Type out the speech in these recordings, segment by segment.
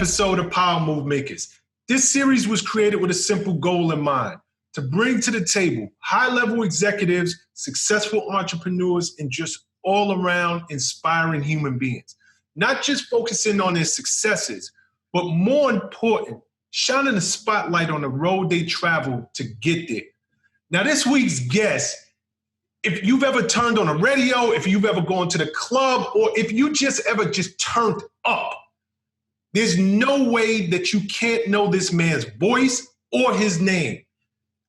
episode of Power Move Makers. This series was created with a simple goal in mind: to bring to the table high-level executives, successful entrepreneurs, and just all-around inspiring human beings. Not just focusing on their successes, but more important, shining a spotlight on the road they traveled to get there. Now, this week's guest, if you've ever turned on a radio, if you've ever gone to the club, or if you just ever just turned up, there's no way that you can't know this man's voice or his name.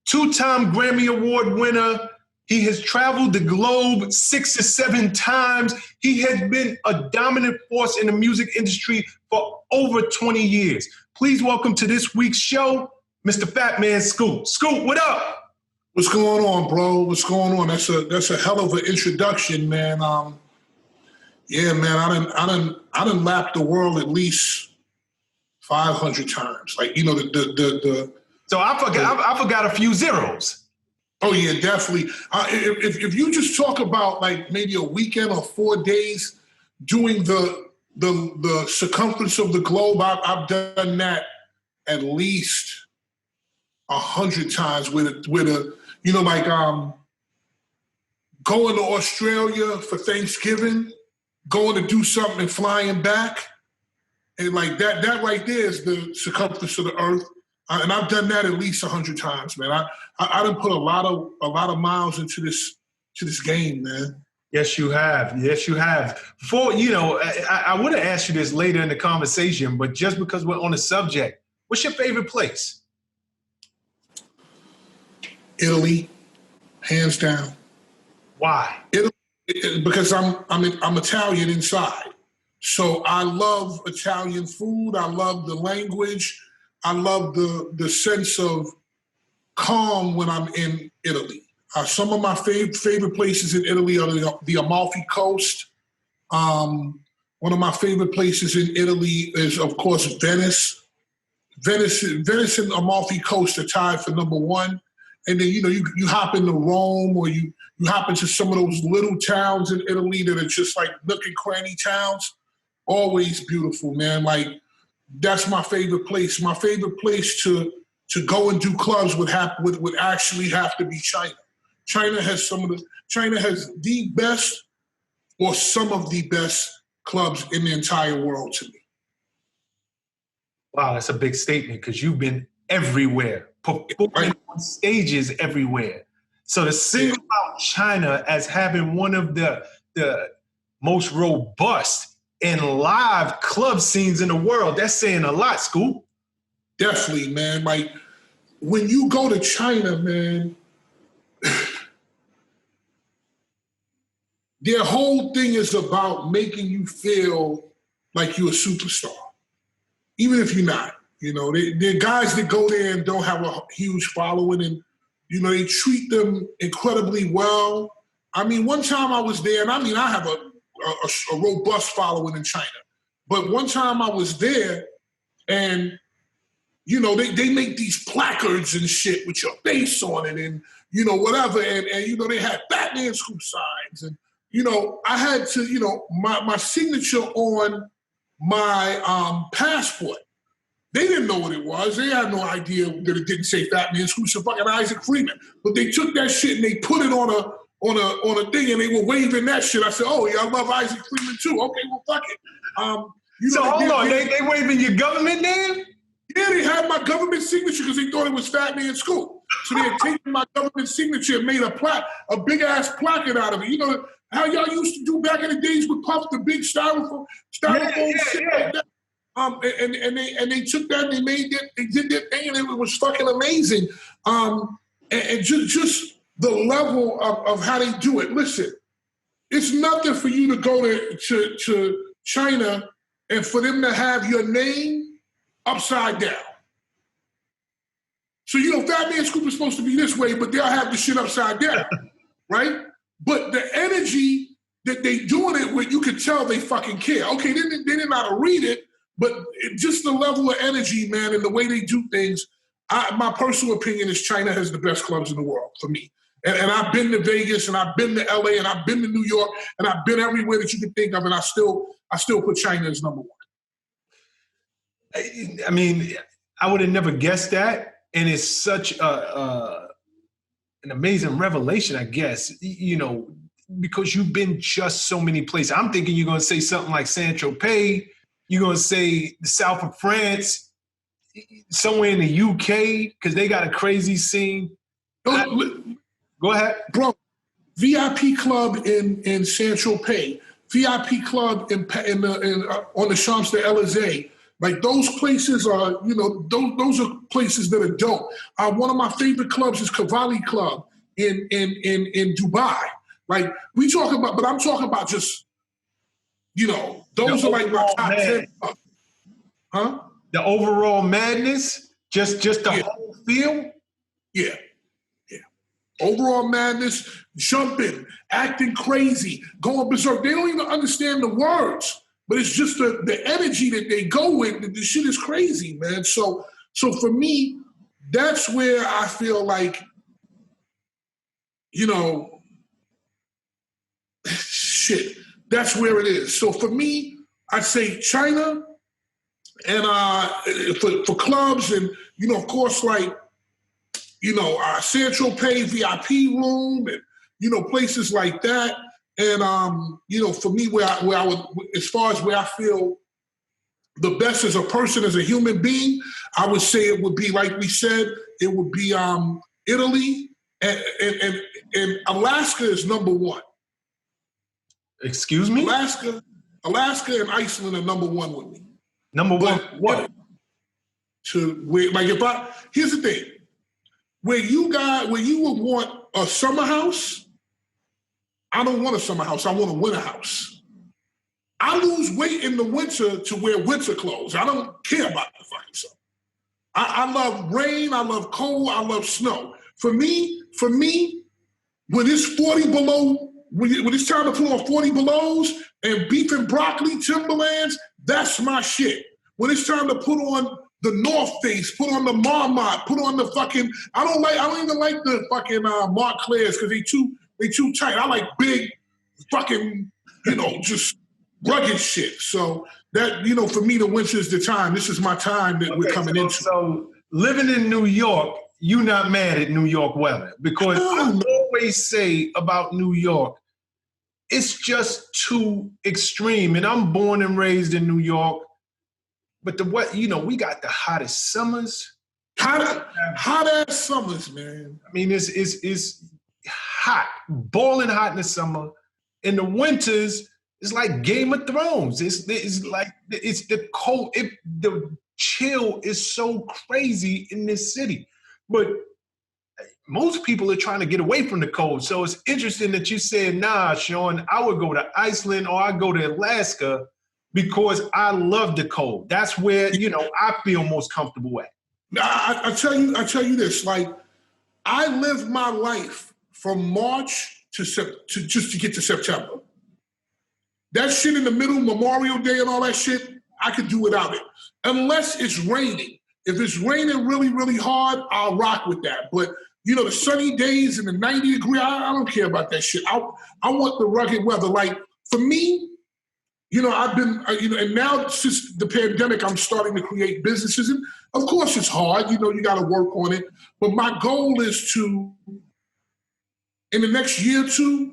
Two-time Grammy Award winner. He has traveled the globe 6 to 7 times. He has been a dominant force in the music industry for over 20 years. Please welcome to this week's show, Mr. Fatman Scoop. Scoop, what up? What's going on, bro? What's going on? That's a hell of an introduction, man. Yeah, man. I done lapped the world at least 500 times. Like, you know, the. So I forgot a few zeros. Oh yeah, definitely. If you just talk about like maybe a weekend or 4 days doing the circumference of the globe, I've done that at least 100 times with a you know, like going to Australia for Thanksgiving, going to do something and flying back, and like that right there is the circumference of the earth. And I've done that at least 100 times, man. I done put a lot of miles into this game, man. Yes, you have. Yes, you have. Before, you know, I would have asked you this later in the conversation, but just because we're on the subject, what's your favorite place? Italy, hands down. Why? Italy, because I'm Italian inside, so I love Italian food. I love the language. I love the sense of calm when I'm in Italy. Some of my favorite places in Italy are the Amalfi Coast. One of my favorite places in Italy is, of course, Venice. Venice and Amalfi Coast are tied for number one. And then, you know, you hop into Rome, or you hop into some of those little towns in Italy that are just like nook and cranny towns. Always beautiful, man. Like, that's my favorite place. My favorite place to go and do clubs would actually have to be China. China has the best, or some of the best, clubs in the entire world to me. Wow, that's a big statement, because you've been everywhere, performing on stages everywhere. So to single out China as having one of the most robust and live club scenes in the world, that's saying a lot, Scoop. Definitely, man. Like, when you go to China, man, their whole thing is about making you feel like you're a superstar, even if you're not. You know, they're guys that go there and don't have a huge following, and, you know, they treat them incredibly well. I mean, one time I was there, and I mean, I have a robust following in China. But one time I was there, and, you know, they make these placards and shit with your face on it, and, you know, whatever. And you know, they had Fatman Scoop signs. And, you know, I had to, you know, my signature on my passport. They didn't know what it was. They had no idea that it didn't say Fatman Scoop. So fucking Isaac Freeman. But they took that shit and they put it on a thing, and they were waving that shit. I said, oh yeah, I love Isaac Freeman too. Okay, well, fuck it. You know, so hold on, they waving your government name? Yeah, they had my government signature because they thought it was Fatman Scoop. So they had taken my government signature and made a big ass placard out of it. You know how y'all used to do back in the days with Puff, the big styrofoam shit like that. And they took that and they did that thing, and it was fucking amazing. And just the level of how they do it. Listen, it's nothing for you to go to China and for them to have your name upside down. So, you know, Fatman Scoop is supposed to be this way, but they'll have the shit upside down, right? But the energy that they doing it with, you can tell they fucking care. Okay, they didn't know how to read it, but just the level of energy, man, and the way they do things, my personal opinion is China has the best clubs in the world for me. And I've been to Vegas, and I've been to LA, and I've been to New York, and I've been everywhere that you can think of, and I still put China as number one. I mean, I would have never guessed that, and it's such an amazing revelation, I guess. Because you've been just so many places. I'm thinking you're going to say something like Saint-Tropez. You're going to say the south of France, somewhere in the UK, because they got a crazy scene. Go ahead, bro. VIP club in Saint-Tropez, VIP club on the Champs-Élysées. Like those places are, those are places that are dope. One of my favorite clubs is Cavalli Club in Dubai. Like we talk about, but I'm talking about just, those are like my top 10 clubs. Huh? The overall madness, just the whole feel. Yeah. Overall madness, jumping, acting crazy, going berserk. They don't even understand the words, but it's just the energy that they go with. The shit is crazy, man. So for me, that's where I feel like, shit, that's where it is. So for me, I'd say China and for clubs and, of course, like, Saint-Tropez VIP room and, places like that. And, for me, where I would, as far as where I feel the best as a person, as a human being, I would say it would be, like we said, it would be Italy and Alaska is number one. Excuse me? Alaska and Iceland are number one with me. Number one, what? Here's the thing. Where you would want a summer house, I don't want a summer house. I want a winter house. I lose weight in the winter to wear winter clothes. I don't care about the fucking summer. I love rain. I love cold. I love snow. For me, when it's 40 below, when it's time to put on 40 belows and beef and broccoli, Timberlands, that's my shit. When it's time to put on the North Face, put on the Marmot, put on the fucking, I don't even like the fucking Montclairs because they too tight. I like big fucking, just rugged shit. So that, for me, the winter is the time. This is my time that we're coming into. So living in New York, you're not mad at New York weather because I always say about New York, it's just too extreme. And I'm born and raised in New York. But we got the hottest summers. Hot ass summers, man. I mean, it's hot, boiling hot in the summer. In the winters, it's like Game of Thrones. It's the cold. The chill is so crazy in this city. But most people are trying to get away from the cold. So it's interesting that you said, nah, Shawn, I would go to Iceland or I go to Alaska because I love the cold. That's where, I feel most comfortable at. I tell you this, like, I live my life from March to just to get to September. That shit in the middle, Memorial Day and all that shit, I could do without it. Unless it's raining. If it's raining really, really hard, I'll rock with that. But, the sunny days and the 90 degree, I don't care about that shit. I want the rugged weather. Like, for me, I've been, and now since the pandemic, I'm starting to create businesses. And of course it's hard, you got to work on it. But my goal is to, in the next year or two,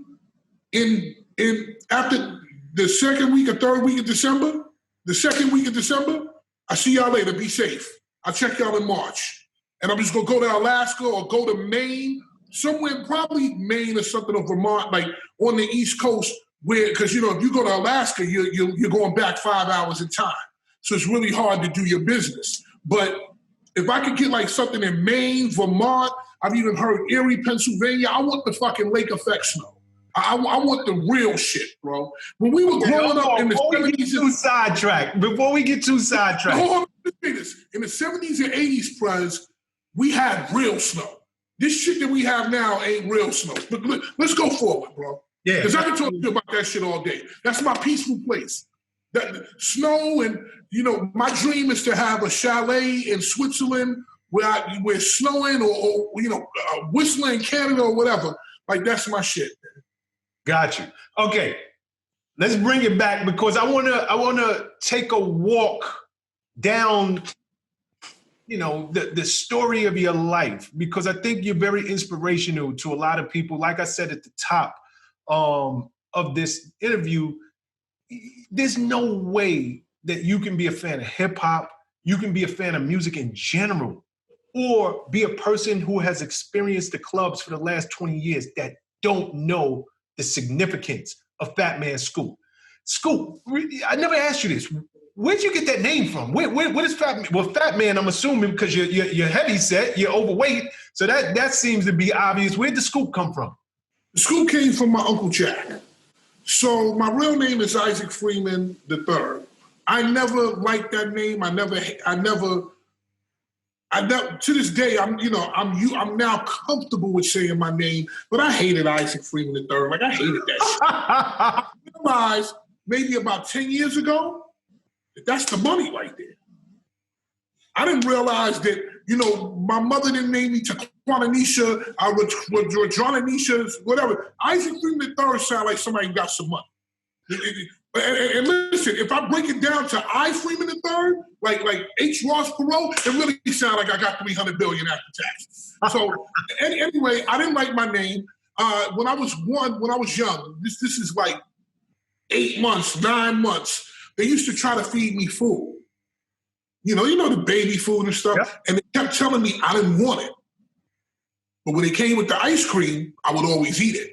after the second week or third week of December, I see y'all later, be safe. I'll check y'all in March. And I'm just going to go to Alaska or go to Maine, somewhere, probably Maine or something, or Vermont, like on the East Coast, because, if you go to Alaska, you're going back 5 hours in time. So it's really hard to do your business. But if I could get like something in Maine, Vermont, I've even heard Erie, Pennsylvania, I want the fucking lake effect snow. I want the real shit, bro. When we were growing up in the 70s... Before we get too sidetracked. Hold on, let me say this. In the 70s and 80s, Prez, we had real snow. This shit that we have now ain't real snow. But let's go forward, bro. Yeah. Because I can talk to you about that shit all day. That's my peaceful place. That snow and, my dream is to have a chalet in Switzerland where it's snowing or whistling in Canada or whatever. Like, that's my shit, man. Got you. Okay. Let's bring it back because I wanna take a walk down, the story of your life, because I think you're very inspirational to a lot of people. Like I said at the top of this interview, there's no way that you can be a fan of hip hop, you can be a fan of music in general, or be a person who has experienced the clubs for the last 20 years that don't know the significance of Fatman Scoop. Scoop, I never asked you this. Where'd you get that name from? What is Fatman? Well, Fatman, I'm assuming because you're heavy set, you're overweight, so that seems to be obvious. Where'd the Scoop come from? The Scoop came from my Uncle Jack. So my real name is Isaac Freeman III. I never liked that name. I never. To this day, I'm now comfortable with saying my name, but I hated Isaac Freeman III. Like, I hated that shit. I realized maybe about 10 years ago that that's the money right there. I didn't realize that, my mother didn't name me Taquananisha, Rodronanisha, whatever. Isaac Freeman III sound like somebody who got some money. And listen, if I break it down to I Freeman III, like H. Ross Perot, it really sounds like I got $300 billion after taxes. So anyway, I didn't like my name. When I was young, this is like 8 months, 9 months, they used to try to feed me food. The baby food and stuff. Yep. And they kept telling me I didn't want it. But when it came with the ice cream, I would always eat it.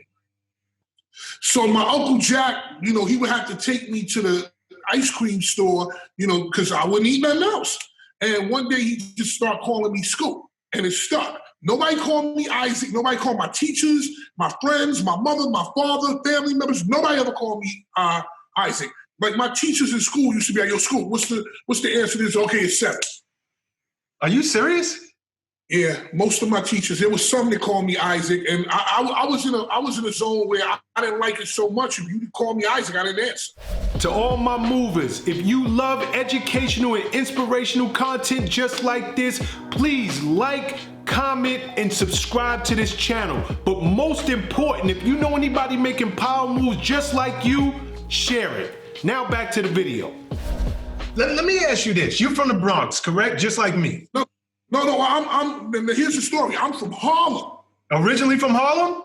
So my Uncle Jack, he would have to take me to the ice cream store, because I wouldn't eat nothing else. And one day he just started calling me Scoop, and it stuck. Nobody called me Isaac. Nobody called my teachers, my friends, my mother, my father, family members. Nobody ever called me Isaac. Like, my teachers in school used to be like, yo, Scoop, what's the answer to this? Okay, it's 7. Are you serious? Yeah, most of my teachers. There was some that called me Isaac, and I was in a zone where I didn't like it so much. If you called me Isaac, I didn't answer. To all my movers, if you love educational and inspirational content just like this, please like, comment, and subscribe to this channel. But most important, if you know anybody making power moves just like you, share it. Now back to the video. Let me ask you this. You're from the Bronx, correct? Just like me. No, here's the story. I'm from Harlem. Originally from Harlem?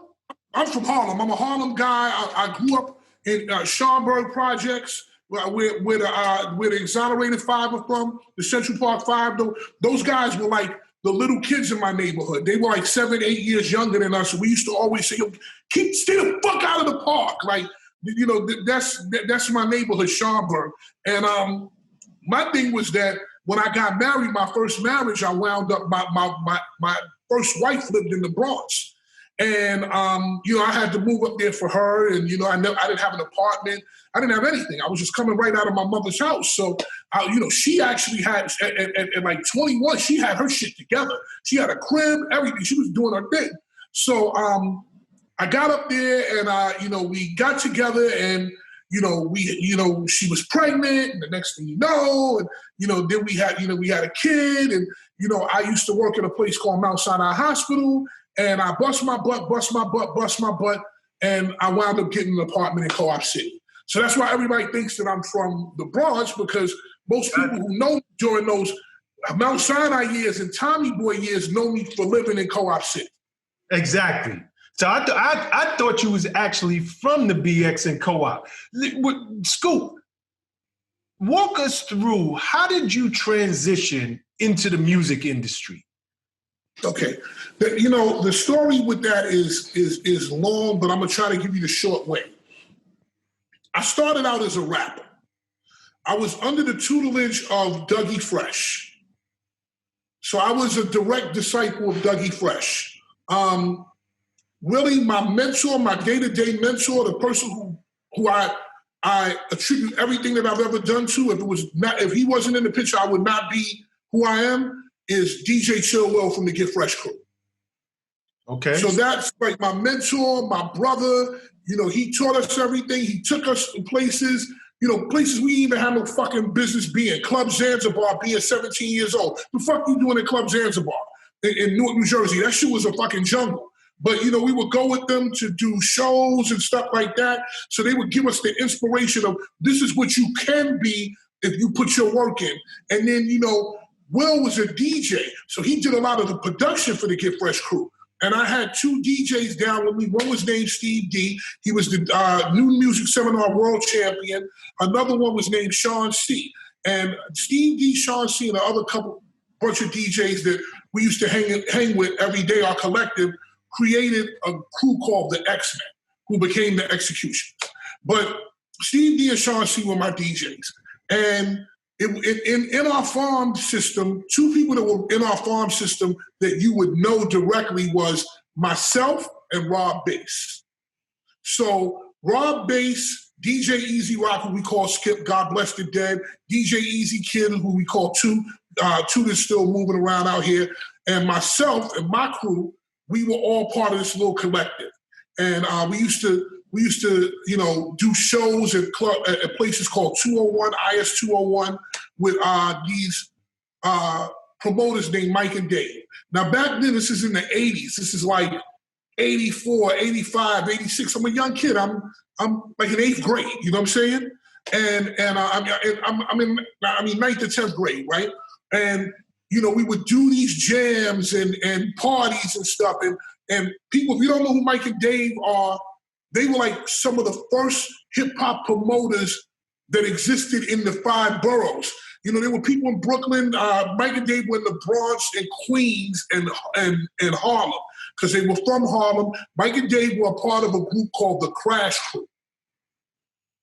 I'm from Harlem. I'm a Harlem guy. I grew up in Shawn projects, where the exonerated five are from, the Central Park Five. Those guys were like the little kids in my neighborhood. They were like 7, 8 years younger than us. So we used to always say, yo, stay the fuck out of the park. Like, that's my neighborhood, Schaumburg. And my thing was that when I got married, my first marriage, I wound up, my first wife lived in the Bronx. And, I had to move up there for her. And, I didn't have an apartment. I didn't have anything. I was just coming right out of my mother's house. So, she actually had, at like 21, she had her shit together. She had a crib, everything. She was doing her thing. So, I got up there and, we got together and, she was pregnant and the next thing and, then we had a kid and, I used to work at a place called Mount Sinai Hospital and I bust my butt, and I wound up getting an apartment in Co-op City. So that's why everybody thinks that I'm from the Bronx, because most people who know me during those Mount Sinai years and Tommy Boy years know me for living in Co-op City. Exactly. So I thought you was actually from the BX and Co-op. Scoop, walk us through, how did you transition into the music industry? Okay. The story with that is long, but I'm going to try to give you the short way. I started out as a rapper. I was under the tutelage of Dougie Fresh. So I was a direct disciple of Dougie Fresh. Really, my mentor, my day-to-day mentor, the person who I attribute everything that I've ever done to, if he wasn't in the picture, I would not be who I am, is DJ Chill Will from the Get Fresh crew. Okay. So that's like my mentor, my brother. He taught us everything. He took us to places, places we even had no fucking business being. Club Zanzibar, being 17 years old. The fuck you doing at Club Zanzibar in Newark, New Jersey? That shit was a fucking jungle. But, we would go with them to do shows and stuff like that. So they would give us the inspiration of, this is what you can be if you put your work in. And then, Will was a DJ, so he did a lot of the production for the Get Fresh crew. And I had 2 DJs down with me. One was named Steve D. He was the New Music Seminar World Champion. Another one was named Shawn C. And Steve D, Shawn C, and the other bunch of DJs that we used to hang with every day, our collective, created a crew called the X-Men, who became the Executioners. But Steve D and Shawn C were my DJs. And in our farm system, 2 people that were in our farm system that you would know directly was myself and Rob Bass. So Rob Bass, DJ Easy Rock, who we call Skip, God bless the dead, DJ Easy Kid, who we call Toot is still moving around out here, and myself and my crew, we were all part of this little collective. And we used to, do shows at places called 201, IS 201, with these promoters named Mike and Dave. Now, back then, this is in the 80s. This is like 84, 85, 86. I'm a young kid. I'm like in 8th grade, you know what I'm saying? And I'm in 9th to 10th grade, right? And, we would do these jams and parties and stuff. And people, if you don't know who Mike and Dave are, they were like some of the first hip-hop promoters that existed in the 5 boroughs. There were people in Brooklyn. Mike and Dave were in the Bronx and Queens and Harlem, because they were from Harlem. Mike and Dave were a part of a group called the Crash Crew.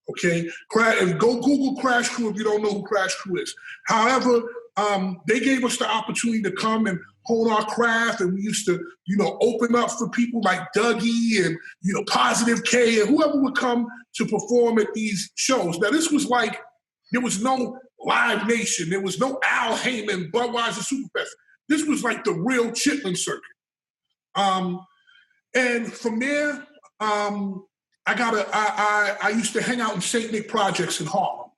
Okay? And go Google Crash Crew if you don't know who Crash Crew is. However, they gave us the opportunity to come and hone our craft, and we used to, open up for people like Dougie and, Positive K and whoever would come to perform at these shows. Now, this was like, there was no Live Nation. There was no Al Heyman, Budweiser Superfest. This was like the real Chitlin circuit. And from there, I used to hang out in St. Nick Projects in Harlem.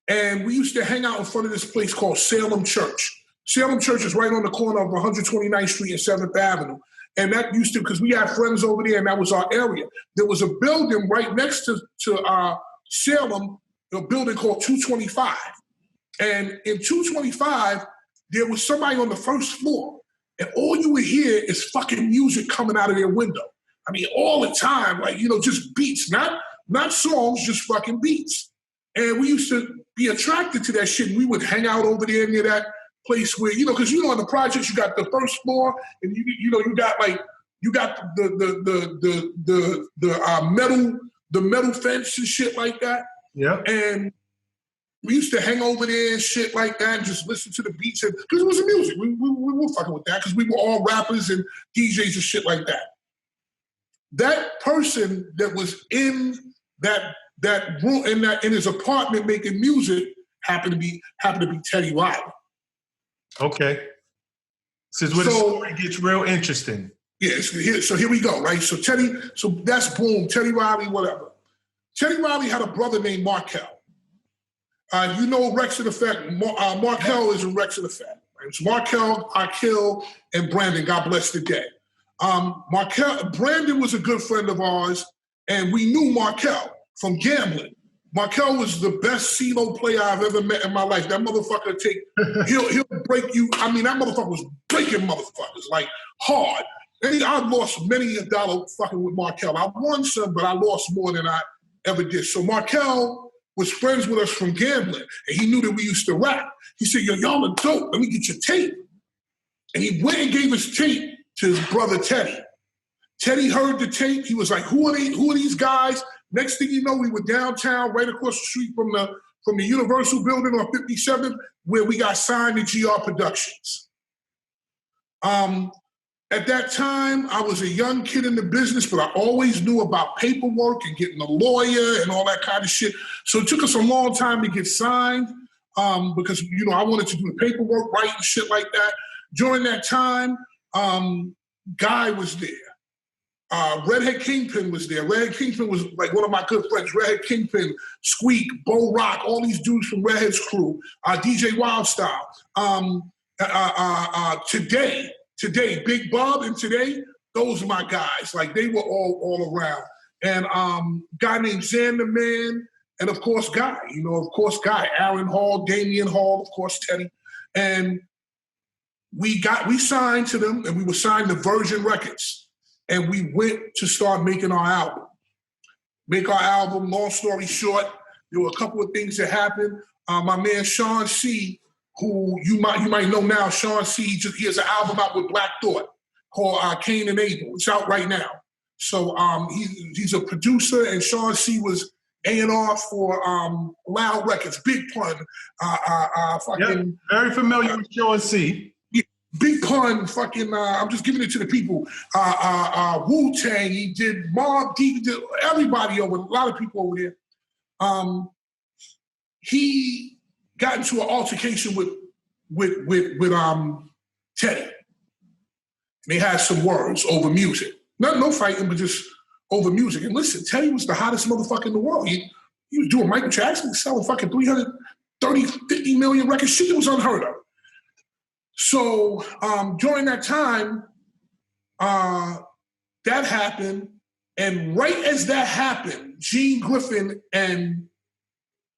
And we used to hang out in front of this place called Salem Church. Salem Church is right on the corner of 129th Street and 7th Avenue. And that used to, because we had friends over there, and that was our area. There was a building right next to Salem, a building called 225. And in 225, there was somebody on the first floor, and all you would hear is fucking music coming out of their window. I mean, all the time, like, just beats, not songs, just fucking beats. And we used to be attracted to that shit. And we would hang out over there near that place where, because on the projects, you got the first floor, and you got the metal fence and shit like that. Yeah. And we used to hang over there and shit like that and just listen to the beats, because it was the music. We were fucking with that because we were all rappers and DJs and shit like that. That person that was in that room, in his apartment making music happened to be Teddy Riley. Okay. This is where the story gets real interesting. Yeah, so here we go, right? So that's boom, Teddy Riley, whatever. Teddy Riley had a brother named Markel. Rex and Effect. Markel is in Rex and Effect. Right? It's Markel, Akil, and Brandon, God bless the dead. Brandon was a good friend of ours, and we knew Markel from gambling. Markel was the best CeeLo player I've ever met in my life. That motherfucker he'll break you. I mean, that motherfucker was breaking motherfuckers, like, hard. And I lost many a dollar fucking with Markel. I won some, but I lost more than I ever did. So Markel was friends with us from gambling, and he knew that we used to rap. He said, y'all are dope. Let me get your tape. And he went and gave his tape to his brother Teddy. Teddy heard the tape. He was like, who are these guys? Next thing you know, we were downtown, right across the street from the Universal building on 57th, where we got signed to GR Productions. At that time, I was a young kid in the business, but I always knew about paperwork and getting a lawyer and all that kind of shit. So it took us a long time to get signed because, I wanted to do the paperwork right and shit like that. During that time, Guy was there. Redhead Kingpin was there. Redhead Kingpin was like one of my good friends. Redhead Kingpin, Squeak, Bo Rock, all these dudes from Redhead's crew. DJ Wildstyle. Today, Big Bob and Today, those are my guys. Like, they were all around. And guy named Xander Man, and of course Guy. Aaron Hall, Damian Hall, of course Teddy, and we signed to them, and we were signed to Virgin Records, and we went to start making our album. Long story short, there were a couple of things that happened. My man Shawn C, who you might know now, Shawn C, he has an album out with Black Thought called Cain and Abel. It's out right now. So he's a producer, and Shawn C was A&R for Loud Records, Big Pun. Very familiar with Shawn C. Big Pun, I'm just giving it to the people. Wu-Tang, he did Mobb Deep, he did everybody a lot of people over there. He got into an altercation with Teddy. And they had some words over music. No fighting, but just over music. And listen, Teddy was the hottest motherfucker in the world. He was doing Michael Jackson, selling fucking 330, 50 million records. Shit that was unheard of. So during that time, that happened. And right as that happened, Gene Griffin and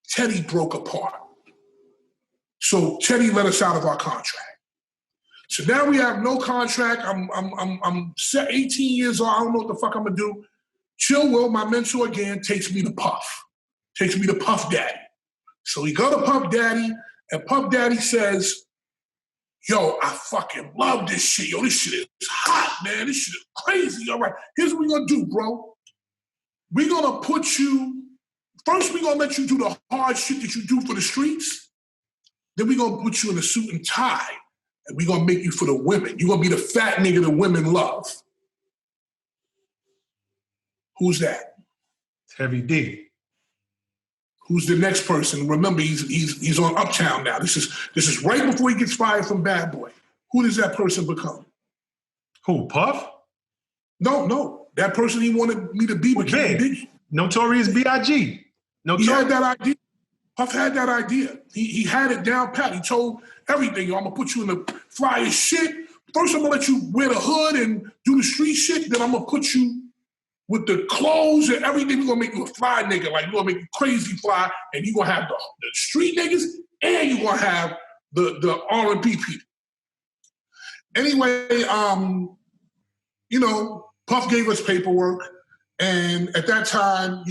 Teddy broke apart. So Teddy let us out of our contract. So now we have no contract. I'm 18 years old. I don't know what the fuck I'm gonna do. Chill Will, my mentor again, takes me to Puff Daddy. So we go to Puff Daddy, and Puff Daddy says, yo, I fucking love this shit. Yo, this shit is hot, man. This shit is crazy. All right, here's what we're gonna do, bro. We're gonna first we're gonna let you do the hard shit that you do for the streets. Then we're gonna put you in a suit and tie, and we're gonna make you for the women. You're gonna be the fat nigga the women love. Who's that? Heavy D. Who's the next person? Remember, he's on Uptown now. This is right before he gets fired from Bad Boy. Who does that person become? Who, Puff? No. That person he wanted me to be became Biggie. Notorious B.I.G. He had that idea. Puff had that idea. He had it down pat. He told everything. Yo, I'm gonna put you in the flyest shit. First, I'm gonna let you wear the hood and do the street shit. Then I'm gonna put you with the clothes and everything. We're gonna make you a fly nigga. Like, we're gonna make you crazy fly, and you're gonna have the street niggas, and you're gonna have the R&B people. Anyway, Puff gave us paperwork, and at that time,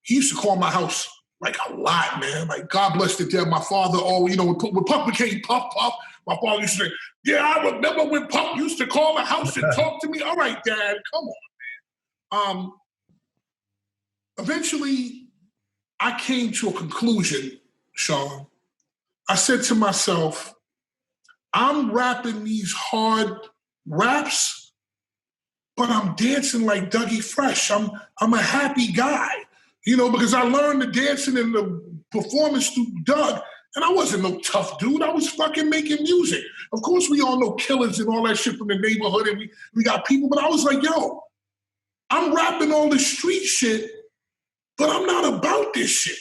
he used to call my house like a lot, man. Like, God bless the dead. My father, when Puff became Puff, my father used to say, yeah, I remember when Puff used to call the house and talk to me. All right, Dad, come on, man. Eventually, I came to a conclusion, Shawn. I said to myself, I'm rapping these hard raps, but I'm dancing like Dougie Fresh. I'm a happy guy, because I learned the dancing and the performance through Doug, and I wasn't no tough dude. I was fucking making music. Of course, we all know killers and all that shit from the neighborhood, and we got people, but I was like, yo, I'm rapping all the street shit, but I'm not about this shit.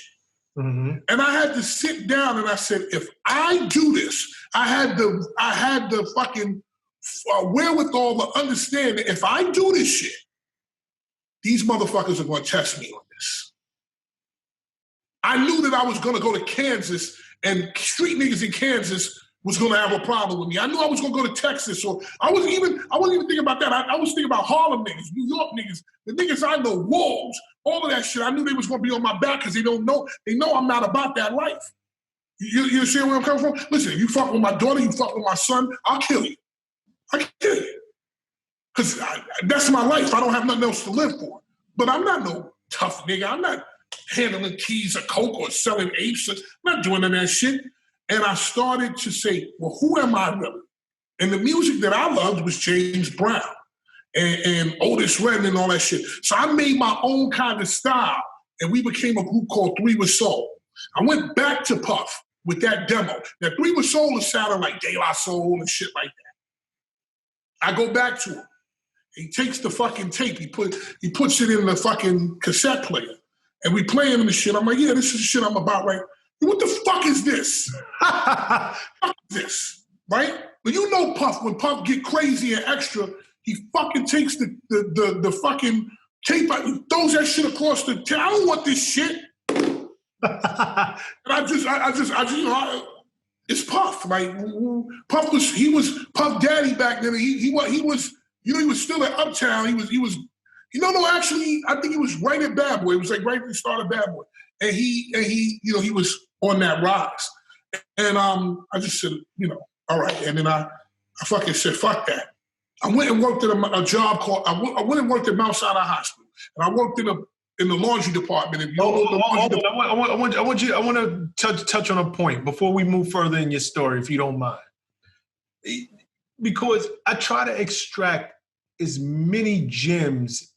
Mm-hmm. And I had to sit down and I said, if I do this, I had the fucking wherewithal to understand that if I do this shit, these motherfuckers are going to test me on this. I knew that I was going to go to Kansas and street niggas in Kansas was going to have a problem with me. I knew I was going to go to Texas, so I wasn't even thinking about that. I was thinking about Harlem niggas, New York niggas, the niggas I know, Wolves, all of that shit. I knew they was going to be on my back because they know I'm not about that life. You see where I'm coming from? Listen, if you fuck with my daughter, you fuck with my son, I'll kill you. I can kill you. Because that's my life. I don't have nothing else to live for. But I'm not no tough nigga. I'm not handling keys of coke or selling apes. I'm not doing none of that shit. And I started to say, well, who am I really? And the music that I loved was James Brown and Otis Redding and all that shit. So I made my own kind of style, and we became a group called Three with Soul. I went back to Puff with that demo. Now, Three with Soul is sounding like De La Soul and shit like that. I go back to him. He takes the fucking tape. He puts it in the fucking cassette player, and we play him in the shit. I'm like, yeah, this is the shit I'm about, right? What the fuck is this? Fuck is this, right? But you know Puff, when Puff get crazy and extra, he fucking takes the fucking tape out, he throws that shit across the town. I don't want this shit. And it's Puff. Like Puff was Puff Daddy back then. He was, you know, he was still at Uptown. Actually, I think he was right at Bad Boy. It was like right at the start of Bad Boy. And he, you know, he was on that rise. And I just said, you know, all right. And then I fucking said, fuck that. I went and worked at a job called, I went and worked at Mount Sinai Hospital. And I worked in the laundry department. If you don't know the laundry department. I want to touch on a point before we move further in your story, if you don't mind. Because I try to extract as many gems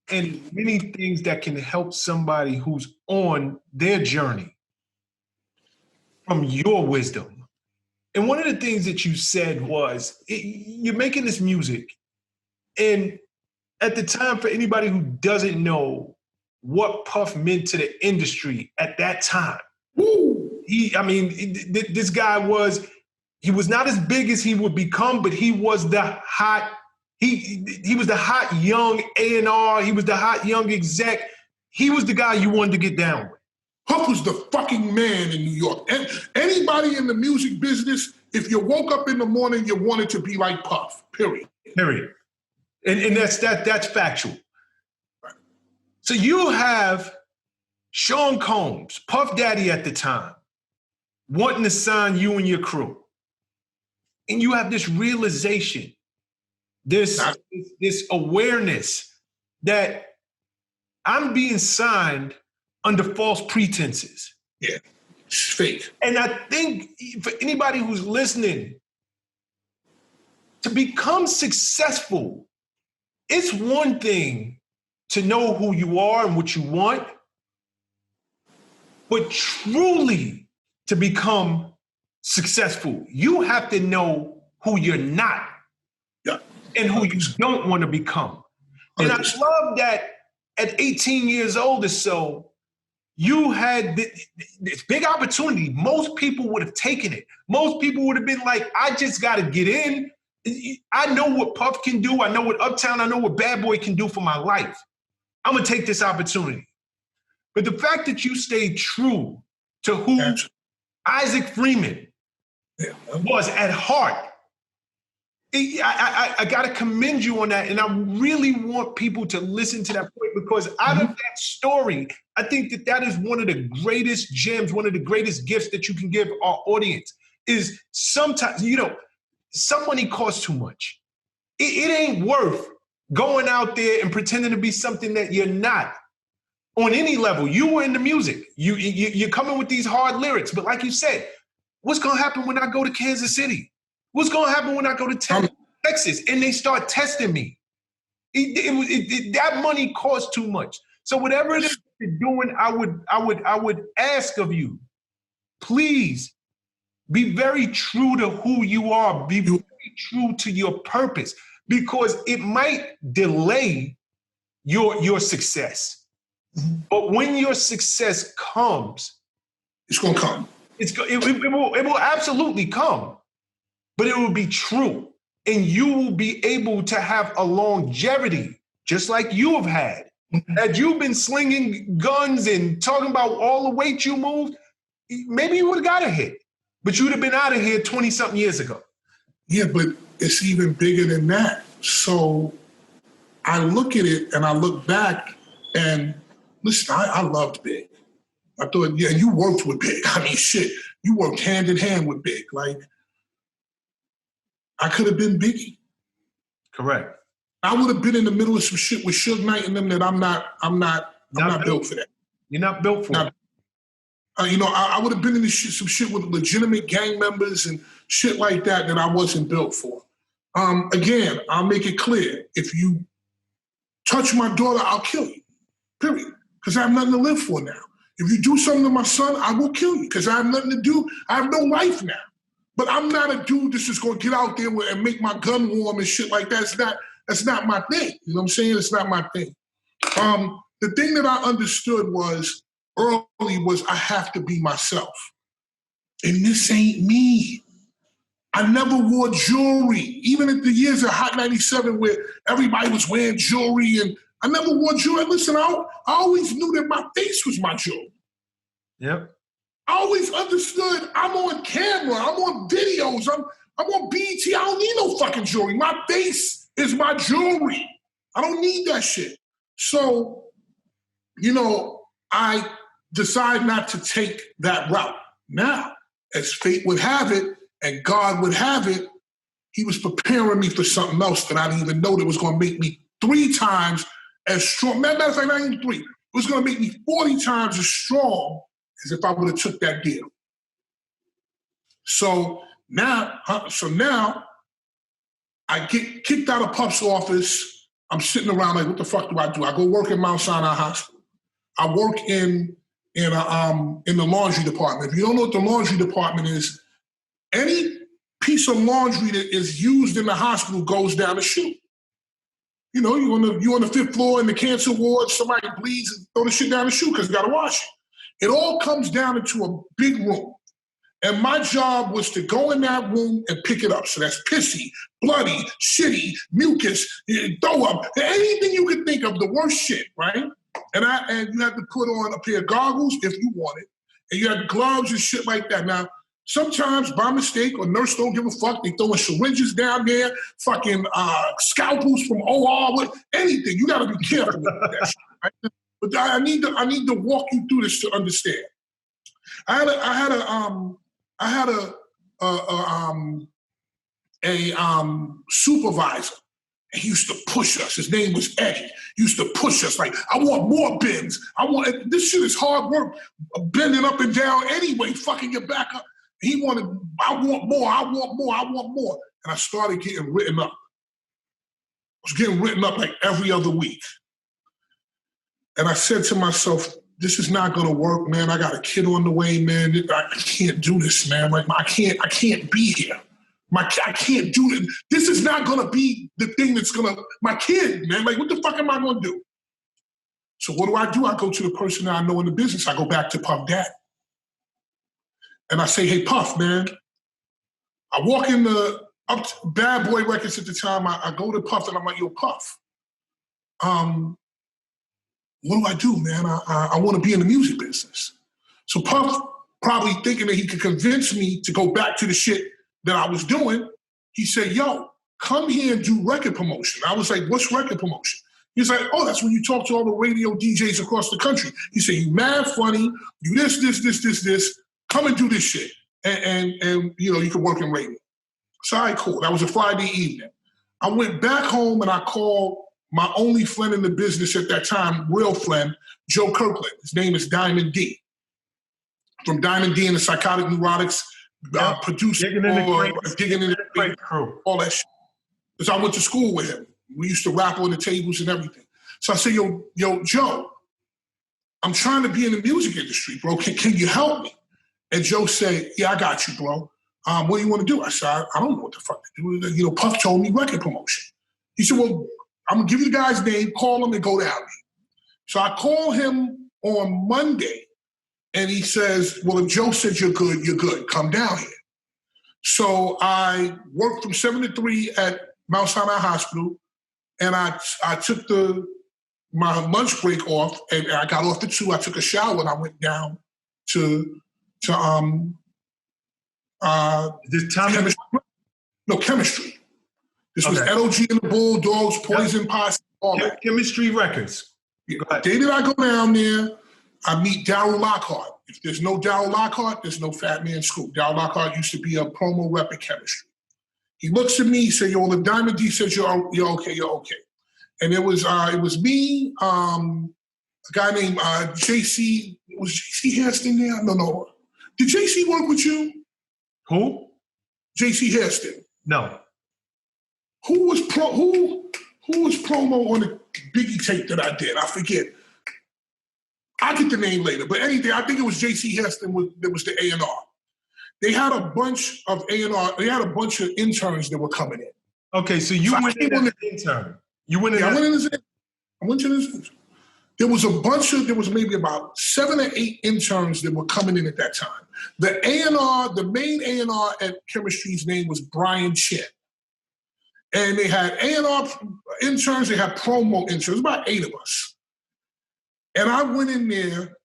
and many things that can help somebody who's on their journey from your wisdom. And one of the things that you said was, you're making this music. And at the time, for anybody who doesn't know what Puff meant to the industry at that time, this guy was not as big as he would become, but he was the hot, he was the hot young A&R, he was the hot young exec. He was the guy you wanted to get down with. Puff was the fucking man in New York. And anybody in the music business, if you woke up in the morning, you wanted to be like Puff, period. Period. And that's factual. Right. So you have Shawn Combs, Puff Daddy at the time, wanting to sign you and your crew. And you have this realization, this awareness that I'm being signed under false pretenses. Yeah, it's fake. And I think for anybody who's listening, to become successful, it's one thing to know who you are and what you want, but truly to become successful, you have to know who you're not and who you don't want to become. And I love that at 18 years old or so, you had this big opportunity. Most people would have taken it. Most people would have been like, I just got to get in. I know what Puff can do. I know what Uptown, I know what Bad Boy can do for my life. I'm going to take this opportunity. But the fact that you stayed true to who Isaac Freeman was at heart, I got to commend you on that. And I really want people to listen to that point, because out of that story, I think that is one of the greatest gems, one of the greatest gifts that you can give our audience is sometimes, you know, some money costs too much. It ain't worth going out there and pretending to be something that you're not on any level. You were in the music. You're coming with these hard lyrics. But like you said, what's going to happen when I go to Kansas City? What's going to happen when I go to Texas and they start testing me? That money costs too much. So whatever it is you're doing, I would ask of you, please be very true to who you are. Be very true to your purpose, because it might delay your success. But when your success comes, it's going to come. It will absolutely come. But it will be true. And you will be able to have a longevity, just like you have had. Had you been slinging guns and talking about all the weight you moved, maybe you would have got a hit. But you'd have been out of here 20-something years ago. Yeah, but it's even bigger than that. So I look at it and I look back and listen, I loved Big. I thought, yeah, you worked with Big. I mean, shit, you worked hand in hand with Big. Like, I could have been Biggie. Correct. I would have been in the middle of some shit with Suge Knight and them that I'm not built for that. You're not built for it. I would have been in some shit with legitimate gang members and shit like that I wasn't built for. Again, I'll make it clear. If you touch my daughter, I'll kill you, period. Because I have nothing to live for now. If you do something to my son, I will kill you because I have nothing to do. I have no life now. But I'm not a dude that's just going to get out there and make my gun warm and shit like that. That's not my thing. You know what I'm saying? It's not my thing. The thing that I understood early was I have to be myself. And this ain't me. I never wore jewelry. Even in the years of Hot 97 where everybody was wearing jewelry and I never wore jewelry. Listen, I always knew that my face was my jewelry. Yep. I always understood I'm on camera, I'm on videos, I'm on BT. I don't need no fucking jewelry. My face is my jewelry. I don't need that shit. So, I decide not to take that route. Now, as fate would have it, and God would have it, he was preparing me for something else that I didn't even know that was going to make me 3 times as strong. Matter of fact, not even 3. It was going to make me 40 times as strong as if I would have took that deal. So now I get kicked out of Puff's office. I'm sitting around like, what the fuck do? I go work in Mount Sinai Hospital. I work in the laundry department. If you don't know what the laundry department is, any piece of laundry that is used in the hospital goes down the chute. You on the 5th floor in the cancer ward, somebody bleeds and throw the shit down the chute because you got to wash it. It all comes down into a big room. And my job was to go in that room and pick it up. So that's pissy, bloody, shitty, mucus, throw up, anything you could think of, the worst shit, right? And you had to put on a pair of goggles if you wanted. And you had gloves and shit like that. Now, sometimes by mistake, or nurse don't give a fuck, they throwing syringes down there, fucking scalpels from OR, with anything. You gotta be careful with that shit, right? But I need to walk you through this to understand. I had a supervisor. And he used to push us. His name was Eddie. He used to push us like, I want more bends. This shit is hard work, bending up and down anyway, fucking your back up. He wanted, I want more. And I started getting written up. I was getting written up like every other week. And I said to myself, this is not gonna work, man. I got a kid on the way, man. I can't do this, man. Like I can't be here. I can't do it. This is not gonna be the thing that's my kid, man. Like what the fuck am I gonna do? So what do? I go to the person that I know in the business. I go back to Puff Dad. And I say, hey, Puff, man. I walk in up to Bad Boy Records at the time. I go to Puff and I'm like, yo, Puff. What do, man? I want to be in the music business. So Puff, probably thinking that he could convince me to go back to the shit that I was doing, he said, yo, come here and do record promotion. I was like, what's record promotion? He's like, oh, that's when you talk to all the radio DJs across the country. He said, you mad funny, you this. Come and do this shit. And you can work in radio. So, all right, cool. That was a Friday evening. I went back home and I called my only friend in the business at that time, real friend, Joe Kirkland. His name is Diamond D. From Diamond D and the Psychotic Neurotics, producer, digging in the crate crew, all that shit. Because I went to school with him. We used to rap on the tables and everything. So I said, yo, Joe, I'm trying to be in the music industry, bro. Can you help me? And Joe said, yeah, I got you, bro. What do you want to do? I said, I don't know what the fuck to do. Puff told me record promotion. He said, well, I'm going to give you the guy's name, call him and go down there. So I call him on Monday. And he says, well, if Joe said you're good, you're good. Come down here. So I worked from 7 to 3 at Mount Sinai Hospital, and I took my lunch break off, and I got off at 2. I took a shower, and I went down to chemistry. This was LOG and the Bulldogs, Poison Posse, all that. Chemistry Records. The day that I go down there, I meet Darryl Lockhart. If there's no Darryl Lockhart, there's no Fatman Scoop. Darryl Lockhart used to be a promo rep at chemistry. He looks at me, he said, yo, the Diamond D says you're okay. And it was me, a guy named JC. Was JC Hairston there? No. Did JC work with you? Who? JC Hairston. No. Who was promo on the Biggie tape that I did? I forget. I'll get the name later, but anything, I think it was J.C. Heston that was the A&R. They had a bunch of A&R, they had a bunch of interns that were coming in. Okay, so you went in as an intern. I went to this. There was maybe about 7 or 8 interns that were coming in at that time. The A&R, the main A&R at chemistry's name was Brian Chin. And they had A&R interns, they had promo interns, about 8 of us. And I went in there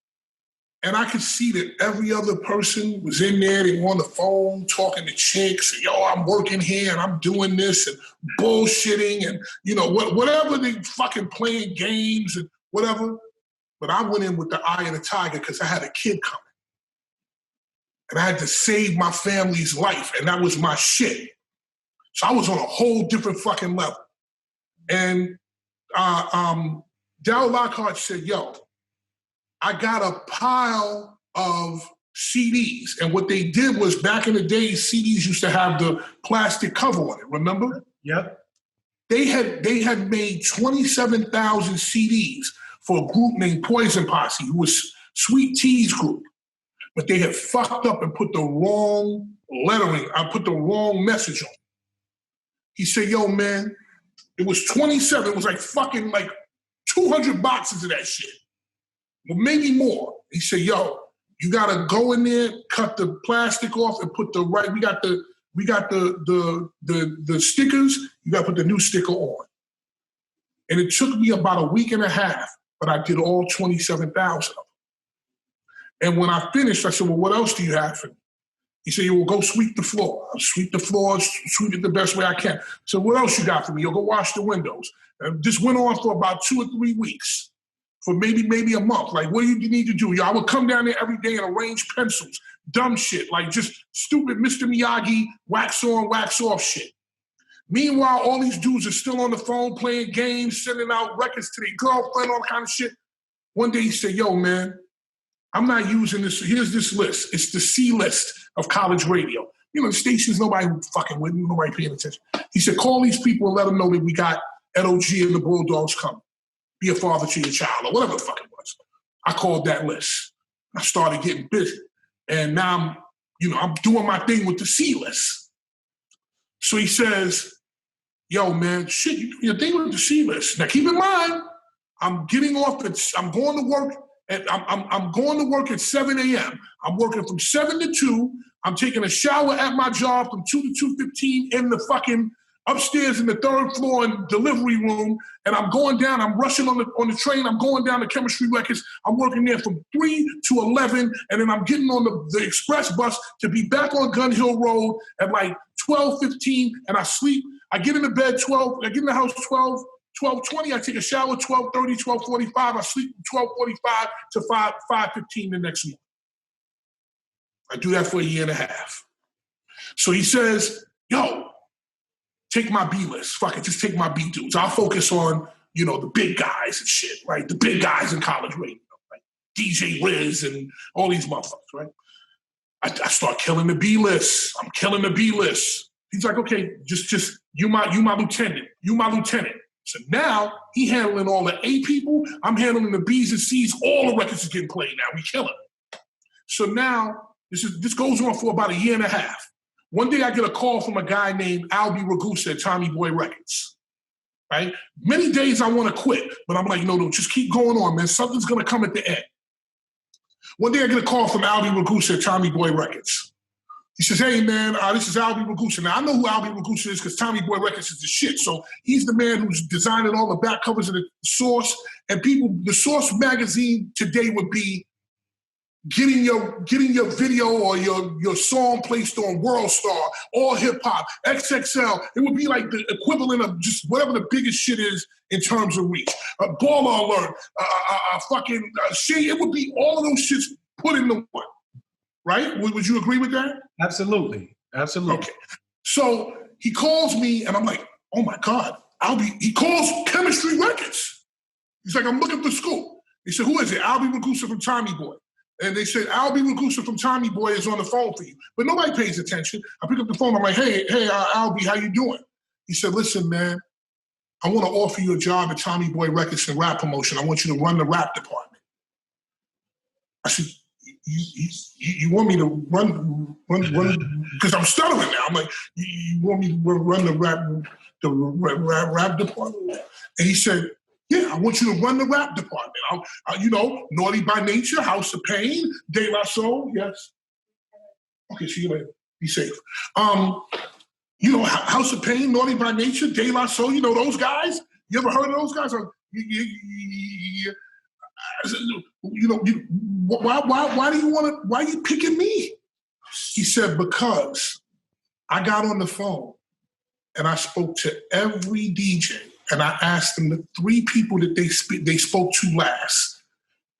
And I could see that every other person was in there. They were on the phone talking to chicks. And, yo, I'm working here and I'm doing this and bullshitting and, you know, whatever they fucking playing games and whatever. But I went in with the eye of the tiger because I had a kid coming. And I had to save my family's life. And that was my shit. So I was on a whole different fucking level. And Darryl Lockhart said, yo, I got a pile of CDs. And what they did was, back in the day, CDs used to have the plastic cover on it, remember? Yep. They had made 27,000 CDs for a group named Poison Posse, who was Sweet Tea's group. But they had fucked up and put the wrong lettering, I put the wrong message on. He said, yo, man, it was 27, it was like fucking like 200 boxes of that shit. Well, maybe more. He said, yo, you gotta go in there, cut the plastic off and put the right, we got the stickers, you gotta put the new sticker on. And it took me about a week and a half, but I did all 27,000 of them. And when I finished, I said, well, what else do you have for me? He said, well, go sweep the floor. I'll sweep the floor, sweep it the best way I can. So what else you got for me? You'll go wash the windows. And this went on for about 2 or 3 weeks, for maybe a month. Like, what do you need to do? Yo, I would come down there every day and arrange pencils, dumb shit, like just stupid Mr. Miyagi, wax on, wax off shit. Meanwhile, all these dudes are still on the phone playing games, sending out records to their girlfriend, all kind of shit. One day he said, yo, man, I'm not using this. Here's this list. It's the C list of college radio. You know, the stations, nobody fucking with, nobody paying attention. He said, call these people and let them know that we got LOG and the Bulldogs coming. Be a father to your child, or whatever the fuck it was. I called that list. I started getting busy. And now I'm doing my thing with the C list. So he says, yo, man, shit, you doing your thing with the C list. Now keep in mind, I'm going to work at 7 a.m. I'm working from 7 to 2. I'm taking a shower at my job from 2 to 2:15 in the fucking upstairs in the 3rd floor and delivery room. And I'm going down, I'm rushing on the train. I'm going down to Chemistry Records. I'm working there from 3 to 11. And then I'm getting on the express bus to be back on Gun Hill Road at like 12:15. And I sleep. I get into bed 12. I get in the house 12:20. I take a shower 12:30, 12:45. I sleep from 12:45 to 5:15 the next morning. I do that for a year and a half. So he says, yo, take my B list. Fuck it, just take my B dudes. I'll focus on, the big guys and shit, right? The big guys in college radio, like DJ Riz and all these motherfuckers, right? I start killing the B list. I'm killing the B list. He's like, okay, just you my lieutenant. You my lieutenant. So now he handling all the A people. I'm handling the B's and C's. All the records are getting played now. We killing it. So now this goes on for about a year and a half. One day I get a call from a guy named Albie Ragusa at Tommy Boy Records, right? Many days I want to quit, but I'm like, no, just keep going on, man. Something's going to come at the end. One day I get a call from Albie Ragusa at Tommy Boy Records. He says, hey, man, this is Albie Ragusa. Now, I know who Albie Ragusa is because Tommy Boy Records is the shit. So he's the man who's designing all the back covers of the Source. And the Source magazine today would be getting your video or your song placed on World Star, All Hip Hop, XXL. It would be like the equivalent of just whatever the biggest shit is in terms of reach. Baller Alert, it would be all of those shits put into one. Right? Would you agree with that? Absolutely. Okay. So he calls me and I'm like, oh my God, he calls Chemistry Records. He's like, I'm looking for Scoop. He said, who is it? Albie Ragusa from Tommy Boy. And they said, Albie Ragusa from Tommy Boy is on the phone for you. But nobody pays attention. I pick up the phone. I'm like, hey, Albie, how you doing? He said, listen, man, I want to offer you a job at Tommy Boy Records in rap promotion. I want you to run the rap department. I said, you want me to run, because I'm stuttering now. I'm like, you want me to run the rap department? And he said, yeah, I want you to run the rap department. Naughty by Nature, House of Pain, De La Soul, yes. Okay, see you later. Be safe. House of Pain, Naughty by Nature, De La Soul, those guys? You ever heard of those guys? I said, why do you want to, why are you picking me? He said, because I got on the phone and I spoke to every DJ and I asked them the 3 people that they spoke to last.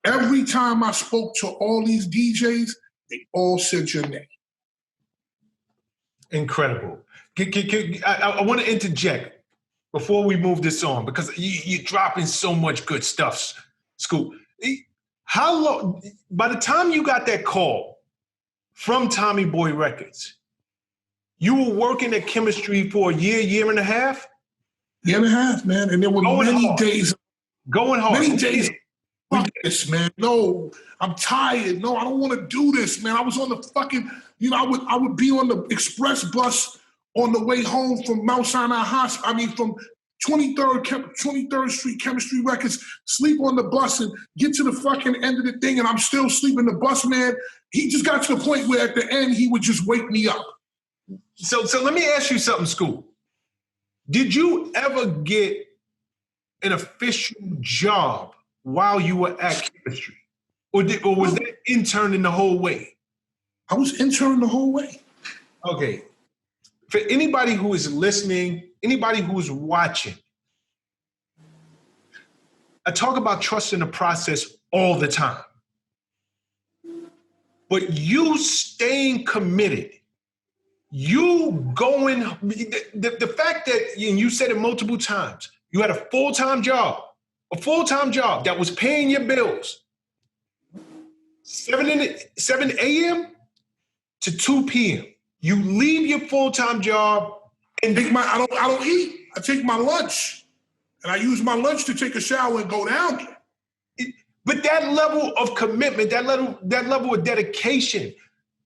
Every time I spoke to all these DJs, they all said your name. Incredible. I want to interject before we move this on, because you're dropping so much good stuff, Scoop. How long, by the time you got that call from Tommy Boy Records, you were working at Chemistry for a year and a half? Year and a half, man. And there were many days. Going hard. Many days. This, man. No, I'm tired. No, I don't want to do this, man. I was on the fucking, I would be on the express bus on the way home from Mount Sinai Hospital. I mean, from 23rd Street Chemistry Records, sleep on the bus and get to the fucking end of the thing, and I'm still sleeping. The bus man, he just got to the point where at the end, he would just wake me up. So let me ask you something, Scoop. Did you ever get an official job while you were at Chemistry? Or was that interning the whole way? I was interning the whole way. Okay. For anybody who is listening, anybody who is watching, I talk about trusting the process all the time. But you staying committed, you going, the fact that, and you said it multiple times, you had a full-time job that was paying your bills, 7 a.m. to 2 p.m. You leave your full-time job and I don't eat. I take my lunch, and I use my lunch to take a shower and go down there. But that level of commitment, that level of dedication,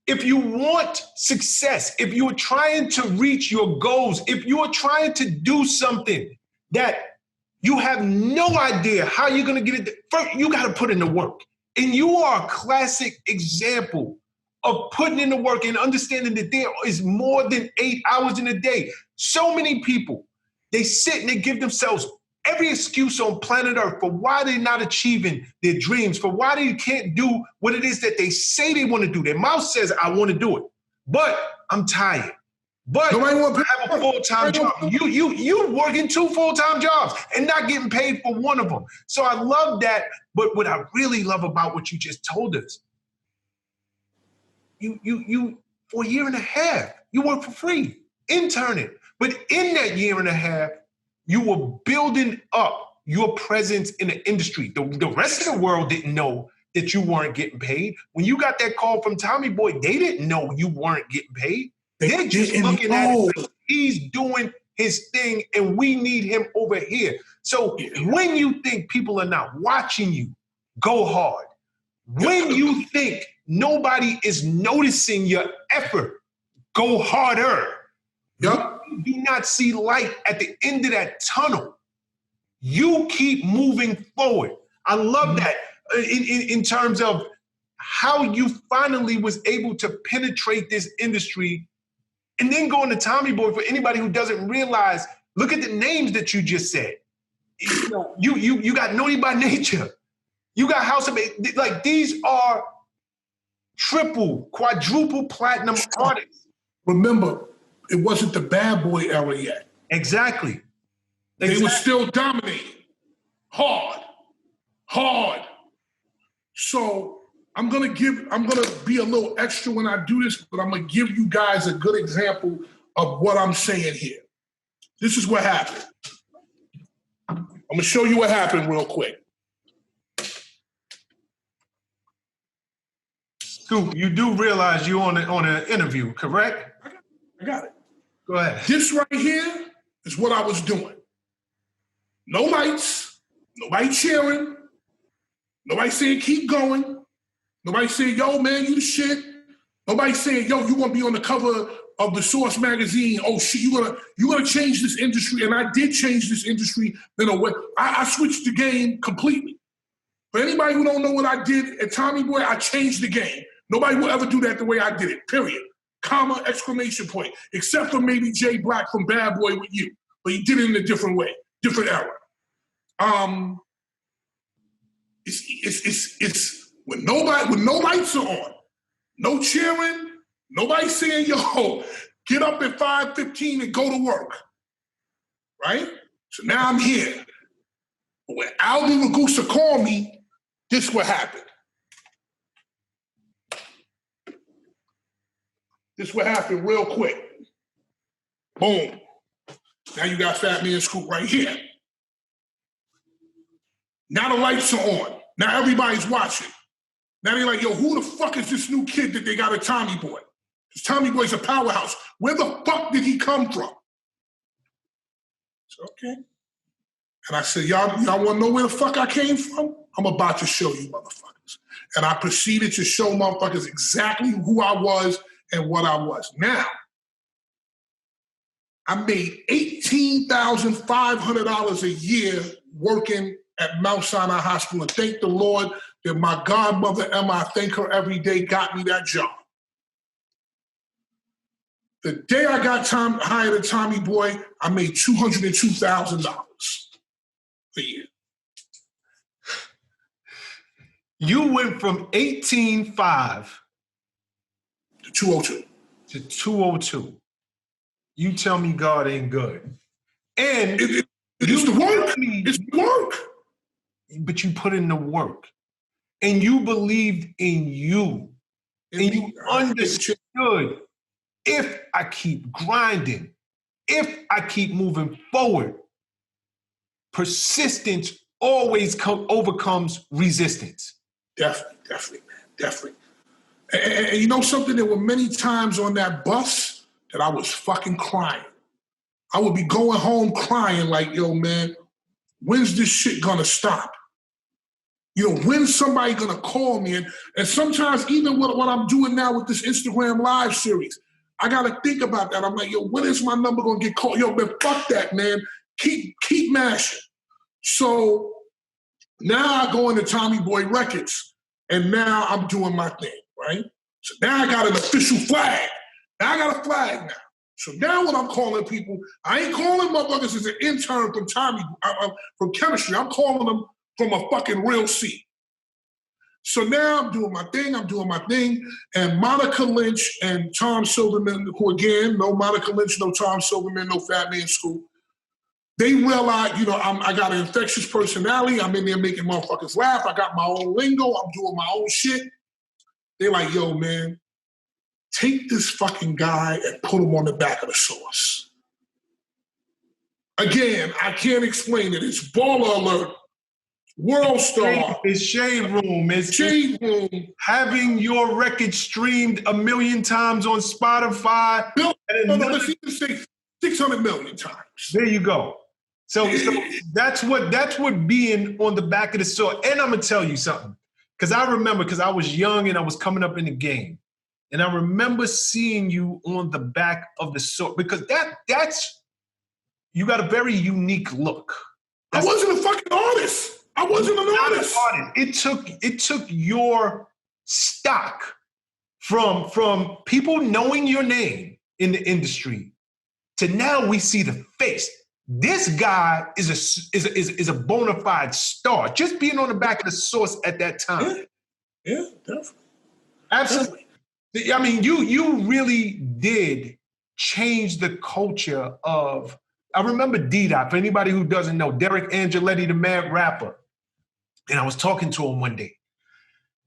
if you want success, if you're trying to reach your goals, if you're trying to do something that you have no idea how you're going to get it, first, you got to put in the work. And you are a classic example of putting in the work and understanding that there is more than 8 hours in a day. So many people, they sit and they give themselves every excuse on planet Earth for why they're not achieving their dreams, for why they can't do what it is that they say they want to do. Their mouth says, I want to do it, but I'm tired. But I have a full-time job. You working 2 full-time jobs and not getting paid for one of them. So I love that. But what I really love about what you just told us, you for a year and a half, you work for free, interning. But in that year and a half, you were building up your presence in the industry. The rest of the world didn't know that you weren't getting paid. When you got that call from Tommy Boy, they didn't know you weren't getting paid. They're just looking at it like he's doing his thing and we need him over here. So when you think people are not watching you, go hard. When you think nobody is noticing your effort, go harder. Yep. When you do not see light at the end of that tunnel, you keep moving forward. I love that in terms of how you finally was able to penetrate this industry. And then going to Tommy Boy, for anybody who doesn't realize, look at the names that you just said. You got Naughty by Nature. You got House of A. Like, these are triple, quadruple platinum artists. Remember, it wasn't the bad boy era yet. Exactly. They were still dominating. Hard. So I'm gonna be a little extra when I do this, but I'm gonna give you guys a good example of what I'm saying here. This is what happened. I'm gonna show you what happened real quick. Scoop, you do realize you're on an interview, correct? I got it. Go ahead. This right here is what I was doing. No lights, nobody cheering, nobody saying keep going, nobody saying, yo, man, you the shit. Nobody saying, yo, you want to be on the cover of the Source magazine. Oh shit, you gonna change this industry. And I did change this industry in a way. I switched the game completely. For anybody who don't know what I did at Tommy Boy, I changed the game. Nobody will ever do that the way I did it, period. Comma, exclamation point. Except for maybe Jay Black from Bad Boy with You. But he did it in a different way, different era. it's when no lights are on, no cheering, nobody saying, yo, get up at 5:15 and go to work, right? So now I'm here. But when Aldi Ragusa called me, this what happened. This what happened real quick. Boom. Now you got Fatman Scoop right here. Now the lights are on. Now everybody's watching. Now they're like, yo, who the fuck is this new kid that they got a Tommy Boy? This Tommy Boy's a powerhouse. Where the fuck did he come from? So, okay. And I said, y'all want to know where the fuck I came from? I'm about to show you motherfuckers. And I proceeded to show motherfuckers exactly who I was and what I was. Now, I made $18,500 a year working at Mount Sinai Hospital. And thank the Lord that my godmother, Emma, I thank her every day, got me that job. The day I got hired at Tommy Boy, I made $202,000 a year. You went from 18.5 to 202. To 202. You tell me God ain't good. And it's the work. It's the work. But you put in the work. And you believed in you. And you understood, if I keep grinding, if I keep moving forward, persistence always overcomes resistance. Definitely, man. Definitely. And you know something? There were many times on that bus that I was fucking crying. I would be going home crying like, yo, man, when's this shit gonna stop? You know, when's somebody gonna call me? And sometimes even what I'm doing now with this Instagram live series, I gotta think about that. I'm like, yo, when is my number gonna get called? Yo, man, fuck that, man. Keep mashing. So now I go into Tommy Boy Records, and now I'm doing my thing, right? So now I got an official flag. Now I got a flag now. So now when I'm calling people, I ain't calling motherfuckers as an intern from from chemistry. I'm calling them from a fucking real seat. So now I'm doing my thing, and Monica Lynch and Tom Silverman, who again, no Monica Lynch, no Tom Silverman, no Fatman Scoop, they realize, you know, I got an infectious personality. I'm in there making motherfuckers laugh. I got my own lingo. I'm doing my own shit. They're like, yo, man, take this fucking guy and put him on the back of the sauce. Again, I can't explain it. It's baller alert. World star. It's Shade Room. It's Shade Room. Having your record streamed 1 million times on Spotify. Let's even say 600 million times. There you go. So that's what being on the back of the sword. And I'm gonna tell you something, because I remember, because I was young and I was coming up in the game, and I remember seeing you on the back of the sword, because that's you got a very unique look. I wasn't a fucking artist. I wasn't an artist. It took your stock from people knowing your name in the industry to now we see the face. This guy is a bona fide star. Just being on the back of the source at that time. Yeah, definitely. Absolutely. Definitely. I mean, you really did change the culture of. I remember D-Dot. For anybody who doesn't know, Derek Angeletti, the mad rapper. And I was talking to him one day.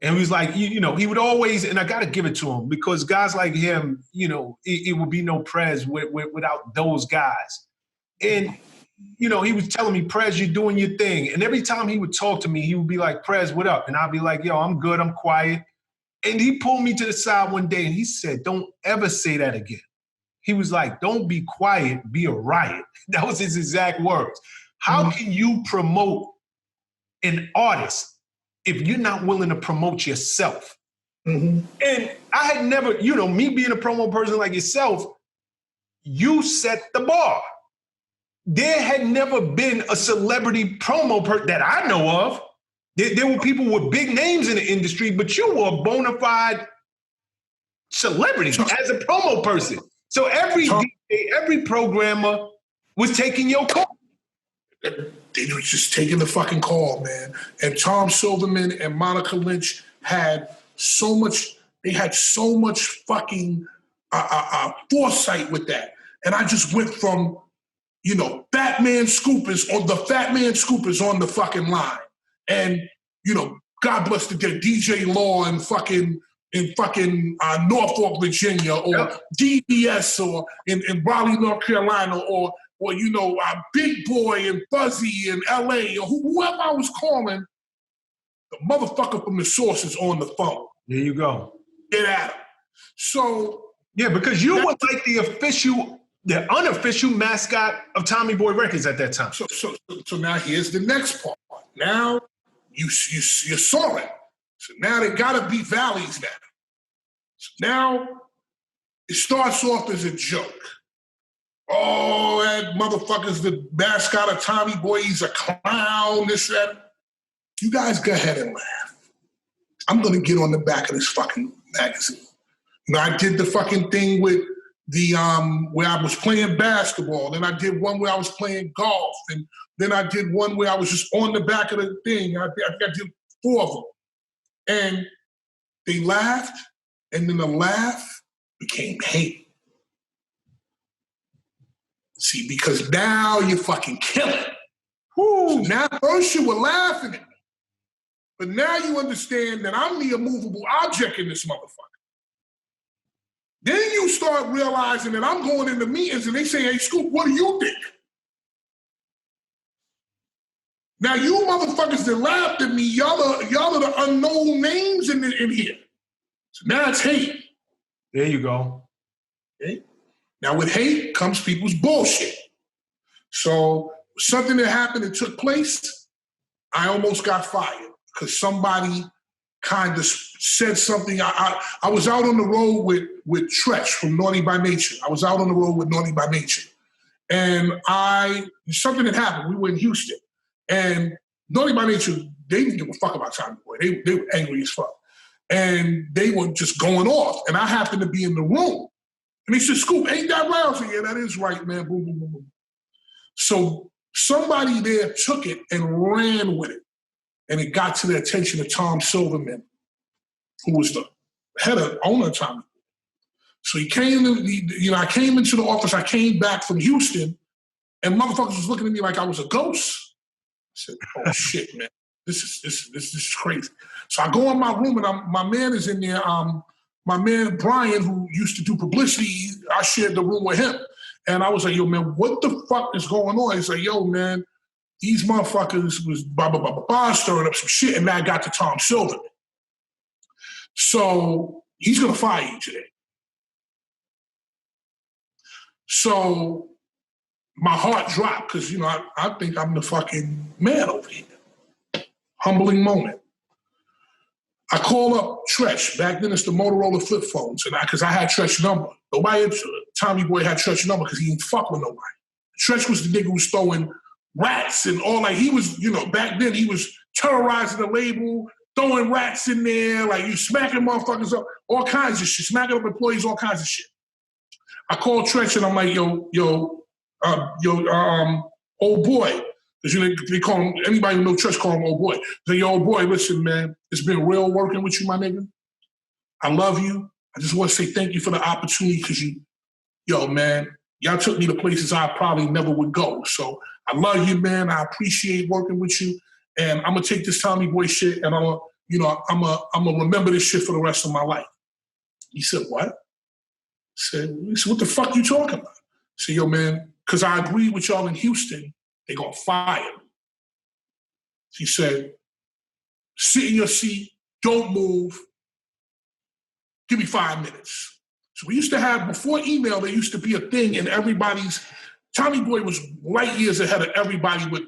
And he was like, you know, he would always, and I got to give it to him, because guys like him, you know, it would be no Prez without those guys. And, you know, he was telling me, Prez, you're doing your thing. And every time he would talk to me, he would be like, Prez, what up? And I'd be like, yo, I'm good, I'm quiet. And he pulled me to the side one day and he said, don't ever say that again. He was like, don't be quiet, be a riot. That was his exact words. How can you promote an artist if you're not willing to promote yourself? And I had never, you know, me being a promo person like yourself, you set the bar. There had never been a celebrity promo person that I know of. There were people with big names in the industry, but you were a bona fide celebrity as a promo person. So every DJ, every programmer was taking your call. they were just taking the fucking call, man. And Tom Silverman and Monica Lynch had so much fucking foresight with that. And I just went from, Fatman Scoop is on the fucking line. And, God bless the dead, DJ Law in fucking Norfolk, Virginia, or DBS, or in Raleigh, North Carolina, or Big Boy and Fuzzy in LA, or whoever I was calling, the motherfucker from the source is on the phone. There you go. Get at him. So yeah, because you were like the unofficial mascot of Tommy Boy Records at that time. So now here's the next part. Now you saw it. So now they gotta be valleys now. So now it starts off as a joke. Oh, that motherfucker's the mascot of Tommy Boy. He's a clown, this, that. You guys go ahead and laugh. I'm going to get on the back of this fucking magazine. I did the fucking thing with the, where I was playing basketball. Then I did one where I was playing golf. And then I did one where I was just on the back of the thing. I think I did 4 of them. And they laughed, and then the laugh became hate. See, because now you're fucking killing. So now first you were laughing at me. But now you understand that I'm the immovable object in this motherfucker. Then you start realizing that I'm going into meetings and they say, hey, Scoop, what do you think? Now you motherfuckers that laughed at me, y'all are the unknown names in here. So now it's hate. There you go. Okay? Now with hate comes people's bullshit. So something that happened that took place, I almost got fired because somebody kind of said something. I was out on the road with Prez from Naughty by Nature. I was out on the road with Naughty by Nature. And something had happened. We were in Houston. And Naughty by Nature, they didn't give a fuck about Tommy Boy. They were angry as fuck. And they were just going off. And I happened to be in the room. And he said, Scoop, ain't that right? I said, yeah, that is right, man. Boom, boom, boom, boom. So somebody there took it and ran with it. And it got to the attention of Tom Silverman, who was the owner of Tommy. So he came, I came into the office. I came back from Houston, and motherfuckers was looking at me like I was a ghost. I said, oh, shit, man. This is crazy. So I go in my room, and my man is in there. My man, Brian, who used to do publicity, I shared the room with him. And I was like, yo, man, what the fuck is going on? He's like, yo, man, these motherfuckers was blah, blah, blah, blah, blah, stirring up some shit. And now I got to Tom Silverman. So he's going to fire you today. So my heart dropped because, I think I'm the fucking man over here. Humbling moment. I call up Prez. Back then, it's the Motorola flip phones, and because I had Trez's number. Tommy Boy had Trez's number because he didn't fuck with nobody. Prez was the nigga who was throwing rats and all, like he was, back then he was terrorizing the label, throwing rats in there, like you smacking motherfuckers up, all kinds of shit, smacking up employees, all kinds of shit. I called Prez and I'm like, old boy. Because they call him, anybody who knows Prez call him old boy. Say, yo, old boy, listen, man, it's been real working with you, my nigga. I love you. I just want to say thank you for the opportunity because man, y'all took me to places I probably never would go. So I love you, man. I appreciate working with you. And I'm going to take this Tommy Boy shit and I'm going to remember this shit for the rest of my life. He said, what? I said, what the fuck you talking about? I said, yo, man, because I agreed with y'all in Houston, they're going to fire me. He said, sit in your seat, don't move, give me 5 minutes. So we used to have, before email, there used to be a thing in Tommy Boy was light years ahead of everybody with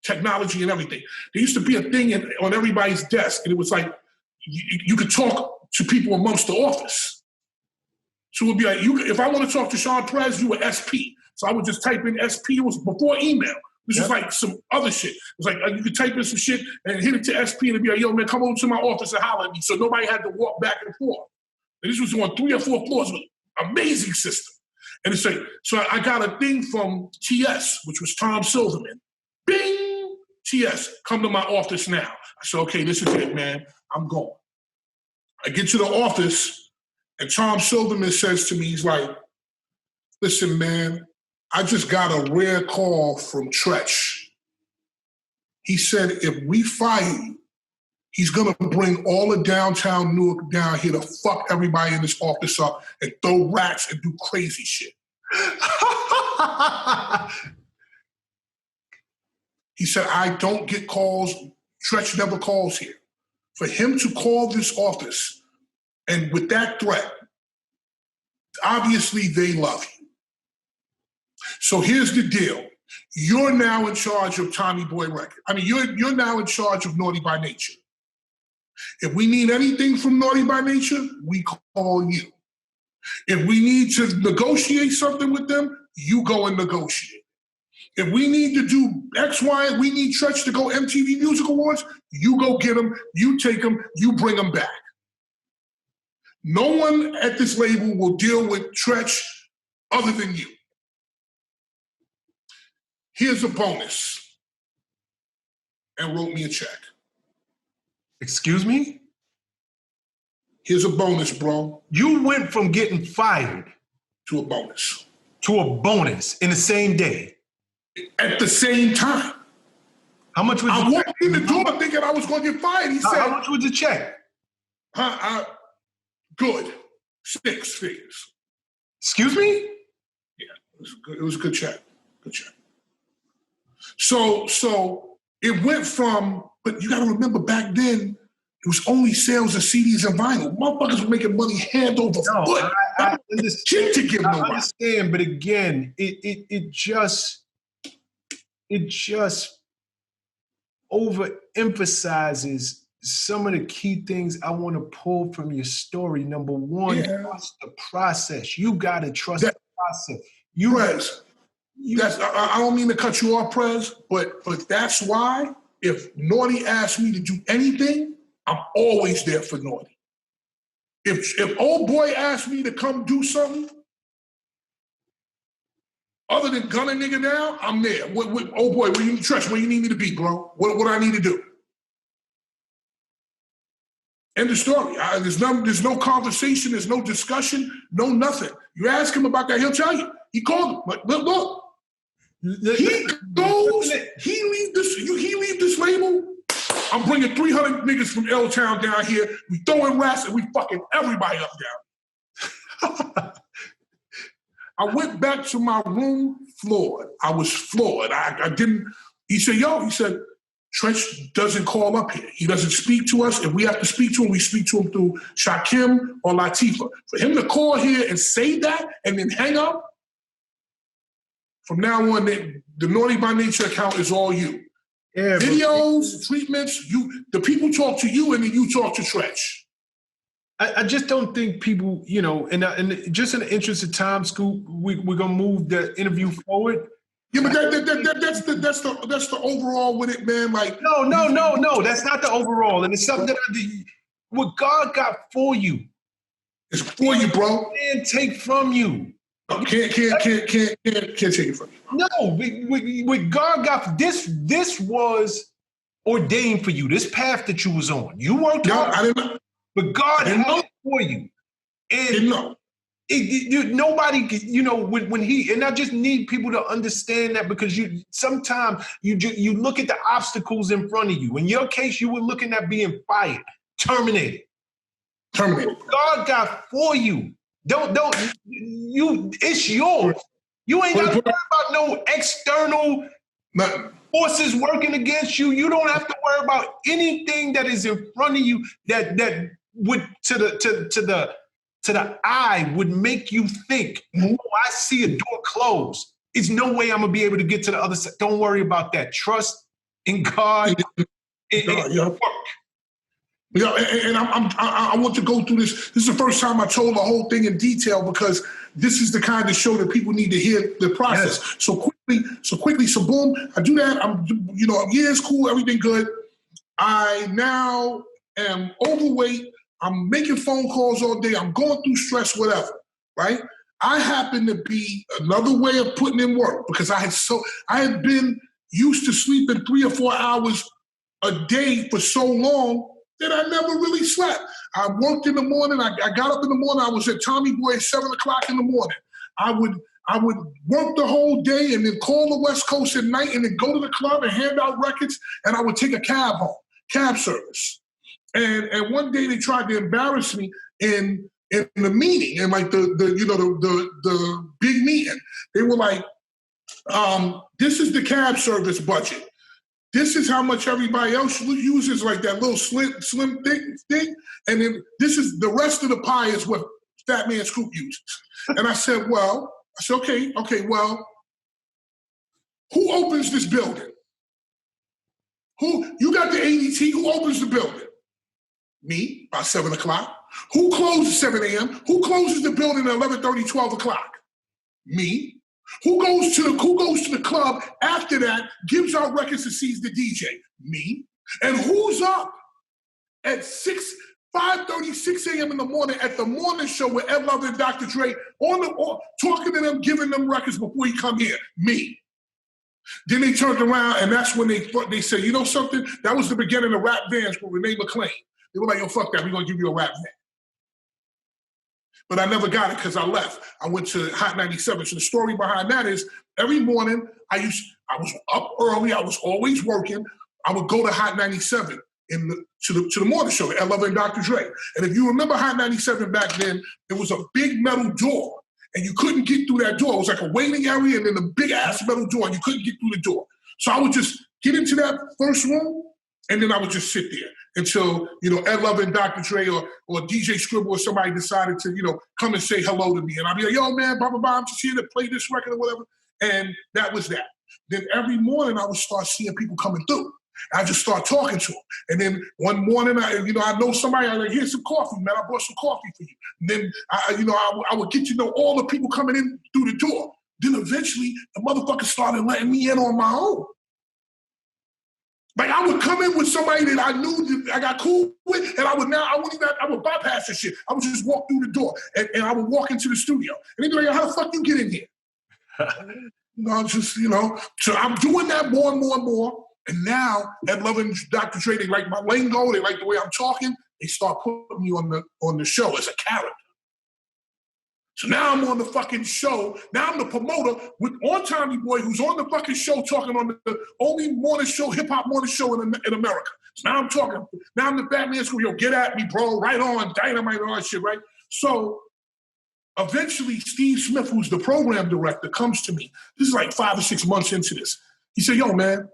technology and everything. There used to be a thing on everybody's desk, and it was like, you could talk to people amongst the office. So it would be like, if I want to talk to Shawn Prez, you were SP. So I would just type in SP. It was before email. This is like some other shit. It was like you could type in some shit and hit it to SP and it'd be like, yo, man, come over to my office and holler at me. So nobody had to walk back and forth. And this was on 3 or 4 floors with an amazing system. And it's like, so I got a thing from TS, which was Tom Silverman. Bing! TS, come to my office now. I said, okay, this is it, man. I'm going. I get to the office, and Tom Silverman says to me, he's like, listen, man, I just got a rare call from Tretch. He said, if we fire you, he's going to bring all of downtown Newark down here to fuck everybody in this office up and throw rats and do crazy shit. He said, I don't get calls. Tretch never calls here. For him to call this office and with that threat, obviously they love you. So here's the deal. You're now in charge of Tommy Boy Records. I mean, you're now in charge of Naughty by Nature. If we need anything from Naughty by Nature, we call you. If we need to negotiate something with them, you go and negotiate. If we need to do X, Y, we need Tretch to go MTV Music Awards, you go get them, you take them, you bring them back. No one at this label will deal with Tretch other than you. Here's a bonus. And wrote me a check. Excuse me? Here's a bonus, bro. You went from getting fired to a bonus. To a bonus in the same day. At the same time. How much was I walked in the door thinking I was going to get fired. He said, how much was the check? Good. 6 figures. Excuse me? Yeah, it was a good check. Good check. So it went from, but you got to remember back then, it was only sales of CDs and vinyl. Motherfuckers were making money hand over foot. I understand. To give I nobody. understand, but again, it just overemphasizes some of the key things I want to pull from your story. Number one, trust the process. You got to trust the process. Prez, I don't mean to cut you off, Prez, but that's why if Naughty asks me to do anything, I'm always there for Naughty. If old boy asks me to come do something, other than gun a nigga down, I'm there. Old boy, where you need Tretch? Where you need me to be, bro? What do I need to do? End of story. There's no conversation. There's no discussion. No nothing. You ask him about that, he'll tell you. He called him. But look. He goes. He leave this label. I'm bringing 300 niggas from L-Town down here. We throwing rats and we fucking everybody up down. I went back to my room floored. I was floored. I didn't. He said, Tretch doesn't call up here. He doesn't speak to us. If we have to speak to him, we speak to him through Shakim or Latifah. For him to call here and say that and then hang up, from now on, the Naughty by Nature account is all you. Yeah, videos, treatments, the people talk to you and then you talk to Tretch. I just don't think people, and just in the interest of time, Scoop, we're gonna move the interview forward. Yeah, but that's the overall with it, man. Like no, that's not the overall, and it's something that what God got for you. It's for you, bro. Can't take from you. No, can't take it from you. No, what God got this was ordained for you. This path that you was on, you worked hard. I didn't know. But God had it for you. And nobody, when he, and I just need people to understand that because sometimes you look at the obstacles in front of you. In your case, you were looking at being fired, terminated. God got for you. It's yours. You ain't got to worry about no external forces working against you. You don't have to worry about anything that is in front of you that would to the eye would make you think, oh, I see a door closed. There's no way I'm gonna be able to get to the other side. Don't worry about that. Trust in God. Yeah, and I want to go through this. This is the first time I told the whole thing in detail because this is the kind of show that people need to hear the process. Yes. So quickly, so boom, I do that. It's cool, everything good. I now am overweight. I'm making phone calls all day. I'm going through stress, whatever, right? I happen to be another way of putting in work because I had been used to sleeping 3 or 4 hours a day for so long that I never really slept. I worked in the morning. I got up in the morning. I was at Tommy Boy at 7 o'clock in the morning. I would work the whole day and then call the West Coast at night and then go to the club and hand out records, and I would take a cab home, cab service. And one day they tried to embarrass me in the meeting, and like the big meeting. They were like, this is the cab service budget. This is how much everybody else uses, like that little slim thing. And then this is the rest of the pie is what Fatman Scoop uses. And I said, okay, well, who opens this building? You got the ADT, who opens the building? Me, about 7 o'clock. Who closes 7 a.m.? Who closes the building at 11:30, 12 o'clock? Me. Who goes to the club after that, gives out records and sees the DJ? Me. And who's up at 5:30, 6 a.m. in the morning at the morning show with Ed Love and Dr. Dre talking to them, giving them records before he come here? Me. Then they turned around, and that's when they said, you know something? That was the beginning of rap vans with Renee McClain. They were like, yo, fuck that, we're gonna give you a rap van. But I never got it because I left. I went to Hot 97. So the story behind that is every morning I was up early, I was always working. I would go to Hot 97 to the morning show, Ed Love and Dr. Dre. And if you remember Hot 97 back then, it was a big metal door. And you couldn't get through that door. It was like a waiting area and then a big ass metal door, and you couldn't get through the door. So I would just get into that first room, and then I would just sit there until, Ed Love and Dr. Dre or DJ Scribble or somebody decided to, come and say hello to me. And I'd be like, yo, man, blah, blah, blah, I'm just here to play this record or whatever. And that was that. Then every morning I would start seeing people coming through. I just start talking to them. And then one morning, I know somebody, I'm like, here's some coffee, man. I brought some coffee for you. And then, I would get to know all the people coming in through the door. Then eventually, the motherfucker started letting me in on my own. Like I would come in with somebody that I knew that I got cool with, and I would bypass this shit. I would just walk through the door, and I would walk into the studio. And they'd be like, how the fuck you get in here? So I'm doing that more and more and more. And now, Ed Love and Dr. Dre, they like my lingo, they like the way I'm talking. They start putting me on the show as a character. So now I'm on the fucking show. Now I'm the promoter on Tommy Boy, who's on the fucking show talking on the only morning show, hip-hop morning show in America. So now I'm talking. Now I'm the Fatman Scoop. Yo, get at me, bro. Right on, dynamite, all that shit, right? So eventually, Steve Smith, who's the program director, comes to me. This is like 5 or 6 months into this. He said, yo, man,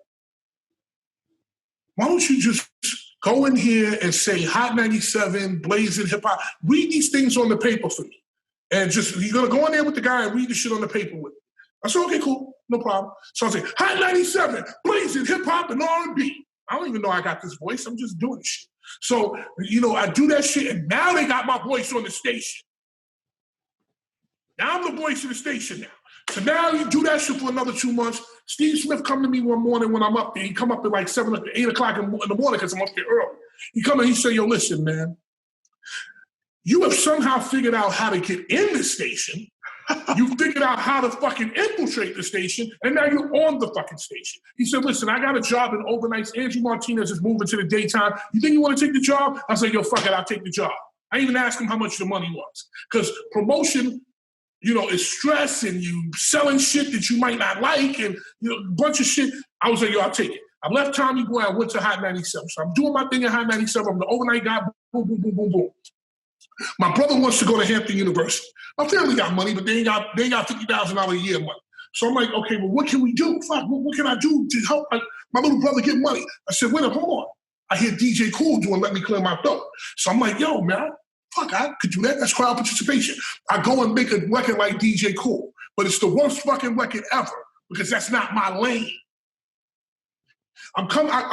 why don't you just go in here and say Hot 97, Blazing Hip Hop, read these things on the paper for me. And you're going to go in there with the guy and read the shit on the paper with me. I said, okay, cool, no problem. So I say, Hot 97, Blazing Hip Hop and R&B. I don't even know I got this voice. I'm just doing this shit. So, I do that shit, and now they got my voice on the station. Now I'm the voice of the station now. So now you do that shit for another 2 months. Steve Smith come to me one morning when I'm up there. He come up at like 8 o'clock in the morning because I'm up there early. He come and he say, yo, listen, man. You have somehow figured out how to get in the station. You figured out how to fucking infiltrate the station, and now you're on the fucking station. He said, listen, I got a job in overnights. Andrew Martinez is moving to the daytime. You think you want to take the job? I said, yo, fuck it, I'll take the job. I even asked him how much the money was. Because promotion, is stress, and you selling shit that you might not like, and a bunch of shit. I was like, yo, I'll take it. I left Tommy Boy, I went to Hot 97. So I'm doing my thing at Hot 97. I'm the overnight guy, boom, boom, boom, boom, boom. My brother wants to go to Hampton University. My family got money, but they ain't got $50,000 a year money. So I'm like, okay, well, what can we do? Fuck, what can I do to help my little brother get money? I said, wait a minute, hold on. I hear DJ Cool doing Let Me Clear My Throat. So I'm like, yo, man, fuck, I could do that. That's crowd participation. I go and make a record like DJ Cool, but it's the worst fucking record ever because that's not my lane. I'm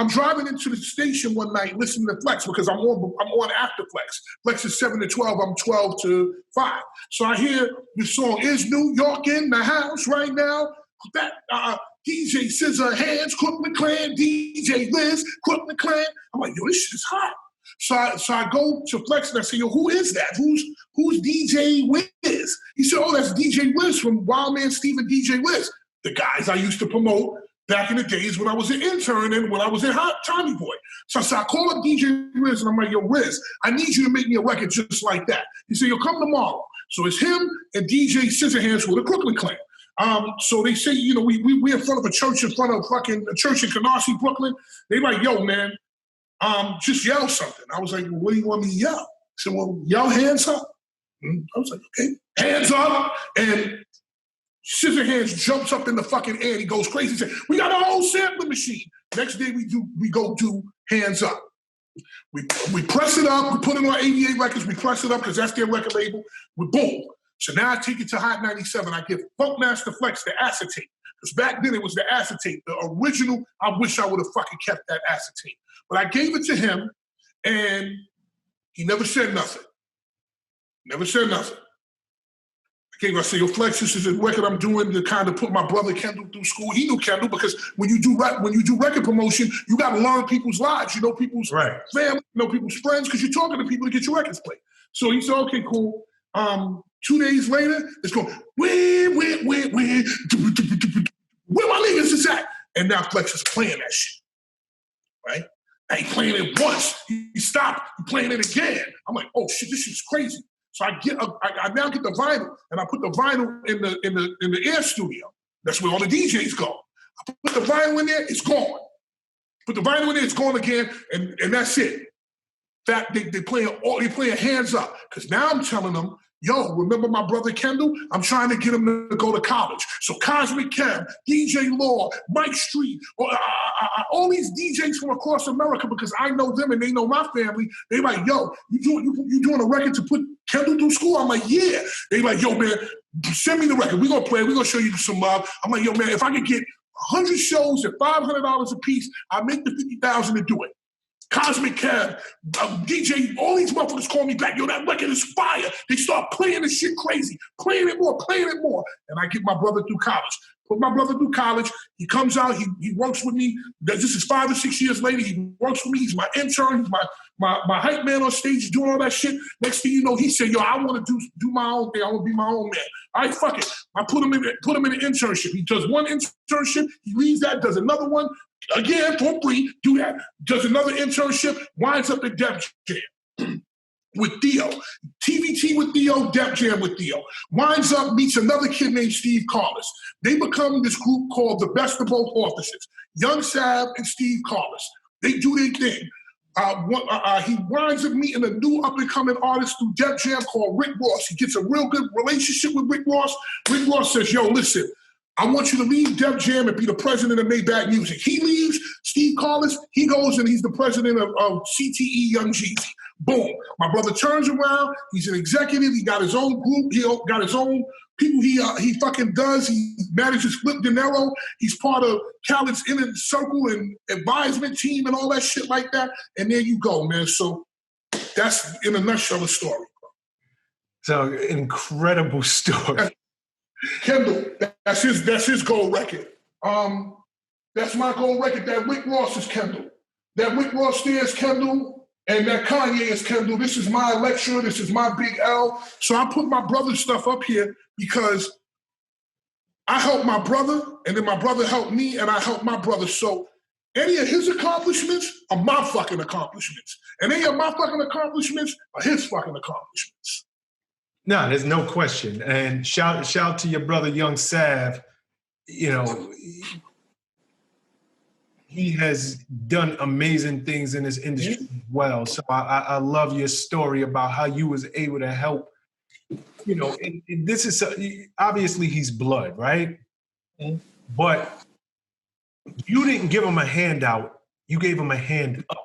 driving into the station one night listening to Flex because I'm on after Flex. Flex is 7 to 12. I'm 12 to 5. So I hear the song, Is New York in the House right now? That DJ Scissor Hands, Crooklyn Clan, DJ Liz, Crooklyn Clan. I'm like, yo, this shit is hot. So I go to Flex and I say, yo, who is that? Who's DJ Wiz? He said, oh, that's DJ Wiz from Wild Man Steve and DJ Wiz. The guys I used to promote back in the days when I was an intern and when I was in Tommy Boy. So I call up DJ Riz and I'm like, yo, Riz, I need you to make me a record just like that. He said, you'll come tomorrow. So it's him and DJ Scissorhands with the Brooklyn Clan. So they say, you know, we're in front of a church, in front of fucking a church in Canarsie, Brooklyn. They like, yo, man, just yell something. I was like, well, what do you want me to yell? He said, well, yell hands up. I was like, okay, hands up. And Scissorhands jumps up in the fucking air. He goes crazy. He said, we got a whole sampling machine. Next day we go do hands up. We press it up. We put it on 88 Records. We press it up because that's their record label. We boom. So now I take it to Hot 97. I give Funkmaster Flex the acetate. Because back then it was the acetate. The original, I wish I would have fucking kept that acetate. But I gave it to him, and he never said nothing. Never said nothing. I said, yo, Flex, this is a record I'm doing to kind of put my brother Kendall through school. He knew Kendall because when you do record promotion, you got to learn people's lives. You know people's family, you know people's friends, because you're talking to people to get your records played. So he said, okay, cool. 2 days later, it's going, where my niggas is at? And now Flex is playing that shit, right? And he playing it once. He stopped. He playing it again. I'm like, oh shit, this shit's crazy. So I now get the vinyl, and I put the vinyl in the air studio. That's where all the DJs go. I put the vinyl in there, it's gone. Put the vinyl in there, it's gone again, and that's it. In fact, they playing hands up. Because now I'm telling them, yo, remember my brother Kendall? I'm trying to get him to go to college. So Cosmic Kev, DJ Law, Mike Street, all these DJs from across America, because I know them and they know my family, they like, yo, you doing a record to put Kendall through school? I'm like, yeah. They like, yo, man, send me the record. We're going to play it. We're going to show you some love. I'm like, yo, man, if I could get 100 shows at $500 a piece, I'll make the $50,000 to do it. Cosmic Kev, DJ, all these motherfuckers call me back. Yo, that record is fire. They start playing this shit crazy, playing it more. And I get my brother through college. Put my brother through college. He comes out, he works with me. This is 5 or 6 years later. He works with me. He's my intern. He's my hype man on stage doing all that shit. Next thing you know, he said, yo, I want to do my own thing. I want to be my own man. All right, fuck it. I put him in an internship. He does one internship. He leaves that, does another one. Again, for free, do that. Does another internship, winds up at Def Jam with Theo. TVT with Theo, Def Jam with Theo. Winds up, meets another kid named Steve Carlos. They become this group called the Best of Both Offices. Young Sav and Steve Carlos. They do their thing. He winds up meeting a new up-and-coming artist through Def Jam called Rick Ross. He gets a real good relationship with Rick Ross. Rick Ross says, yo, listen, I want you to leave Def Jam and be the president of Maybach Music. He leaves, Steve Carlos, he goes and he's the president of CTE Young Jeezy. Boom. My brother turns around, he's an executive, he got his own group, he got his own people he fucking does. He manages Flip De Niro. He's part of Khaled's inner circle and advisement team and all that shit like that. And there you go, man. So that's, in a nutshell, the story. So, incredible story. Kendall, that's his gold record. That's my gold record. That Rick Ross is Kendall. That Rick Ross there is Kendall, and that Kanye is Kendall. This is my Electra. This is my Big L. So I put my brother's stuff up here because I helped my brother, and then my brother helped me, and I helped my brother. So any of his accomplishments are my fucking accomplishments. And any of my fucking accomplishments are his fucking accomplishments. No, there's no question. And shout to your brother, Young Sav. You know, he has done amazing things in this industry as well. So I love your story about how you was able to help. You know, and this is obviously he's blood, right? Mm-hmm. But you didn't give him a handout. You gave him a hand up.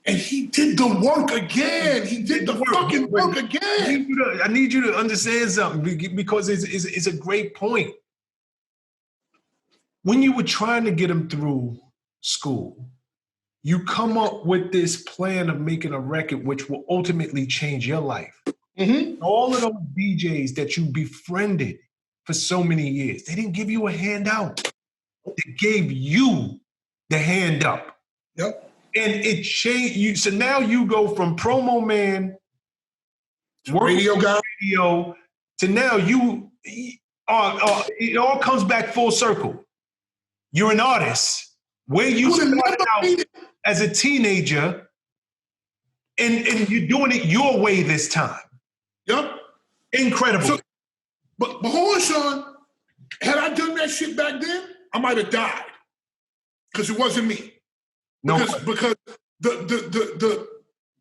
And he did the work again. He did the fucking work again. I need you to understand something because it's a great point. When you were trying to get him through school, you come up with this plan of making a record which will ultimately change your life. Mm-hmm. All of those DJs that you befriended for so many years, they didn't give you a handout. They gave you the hand up. Yep. And it changed you. So now you go from promo man, radio guy, radio, to now you it all comes back full circle. you're an artist. Where you started out as a teenager, and you're doing it your way this time. Yep. Incredible. So, but hold on, Shawn. Had I done that shit back then, I might have died. Because it wasn't me. Because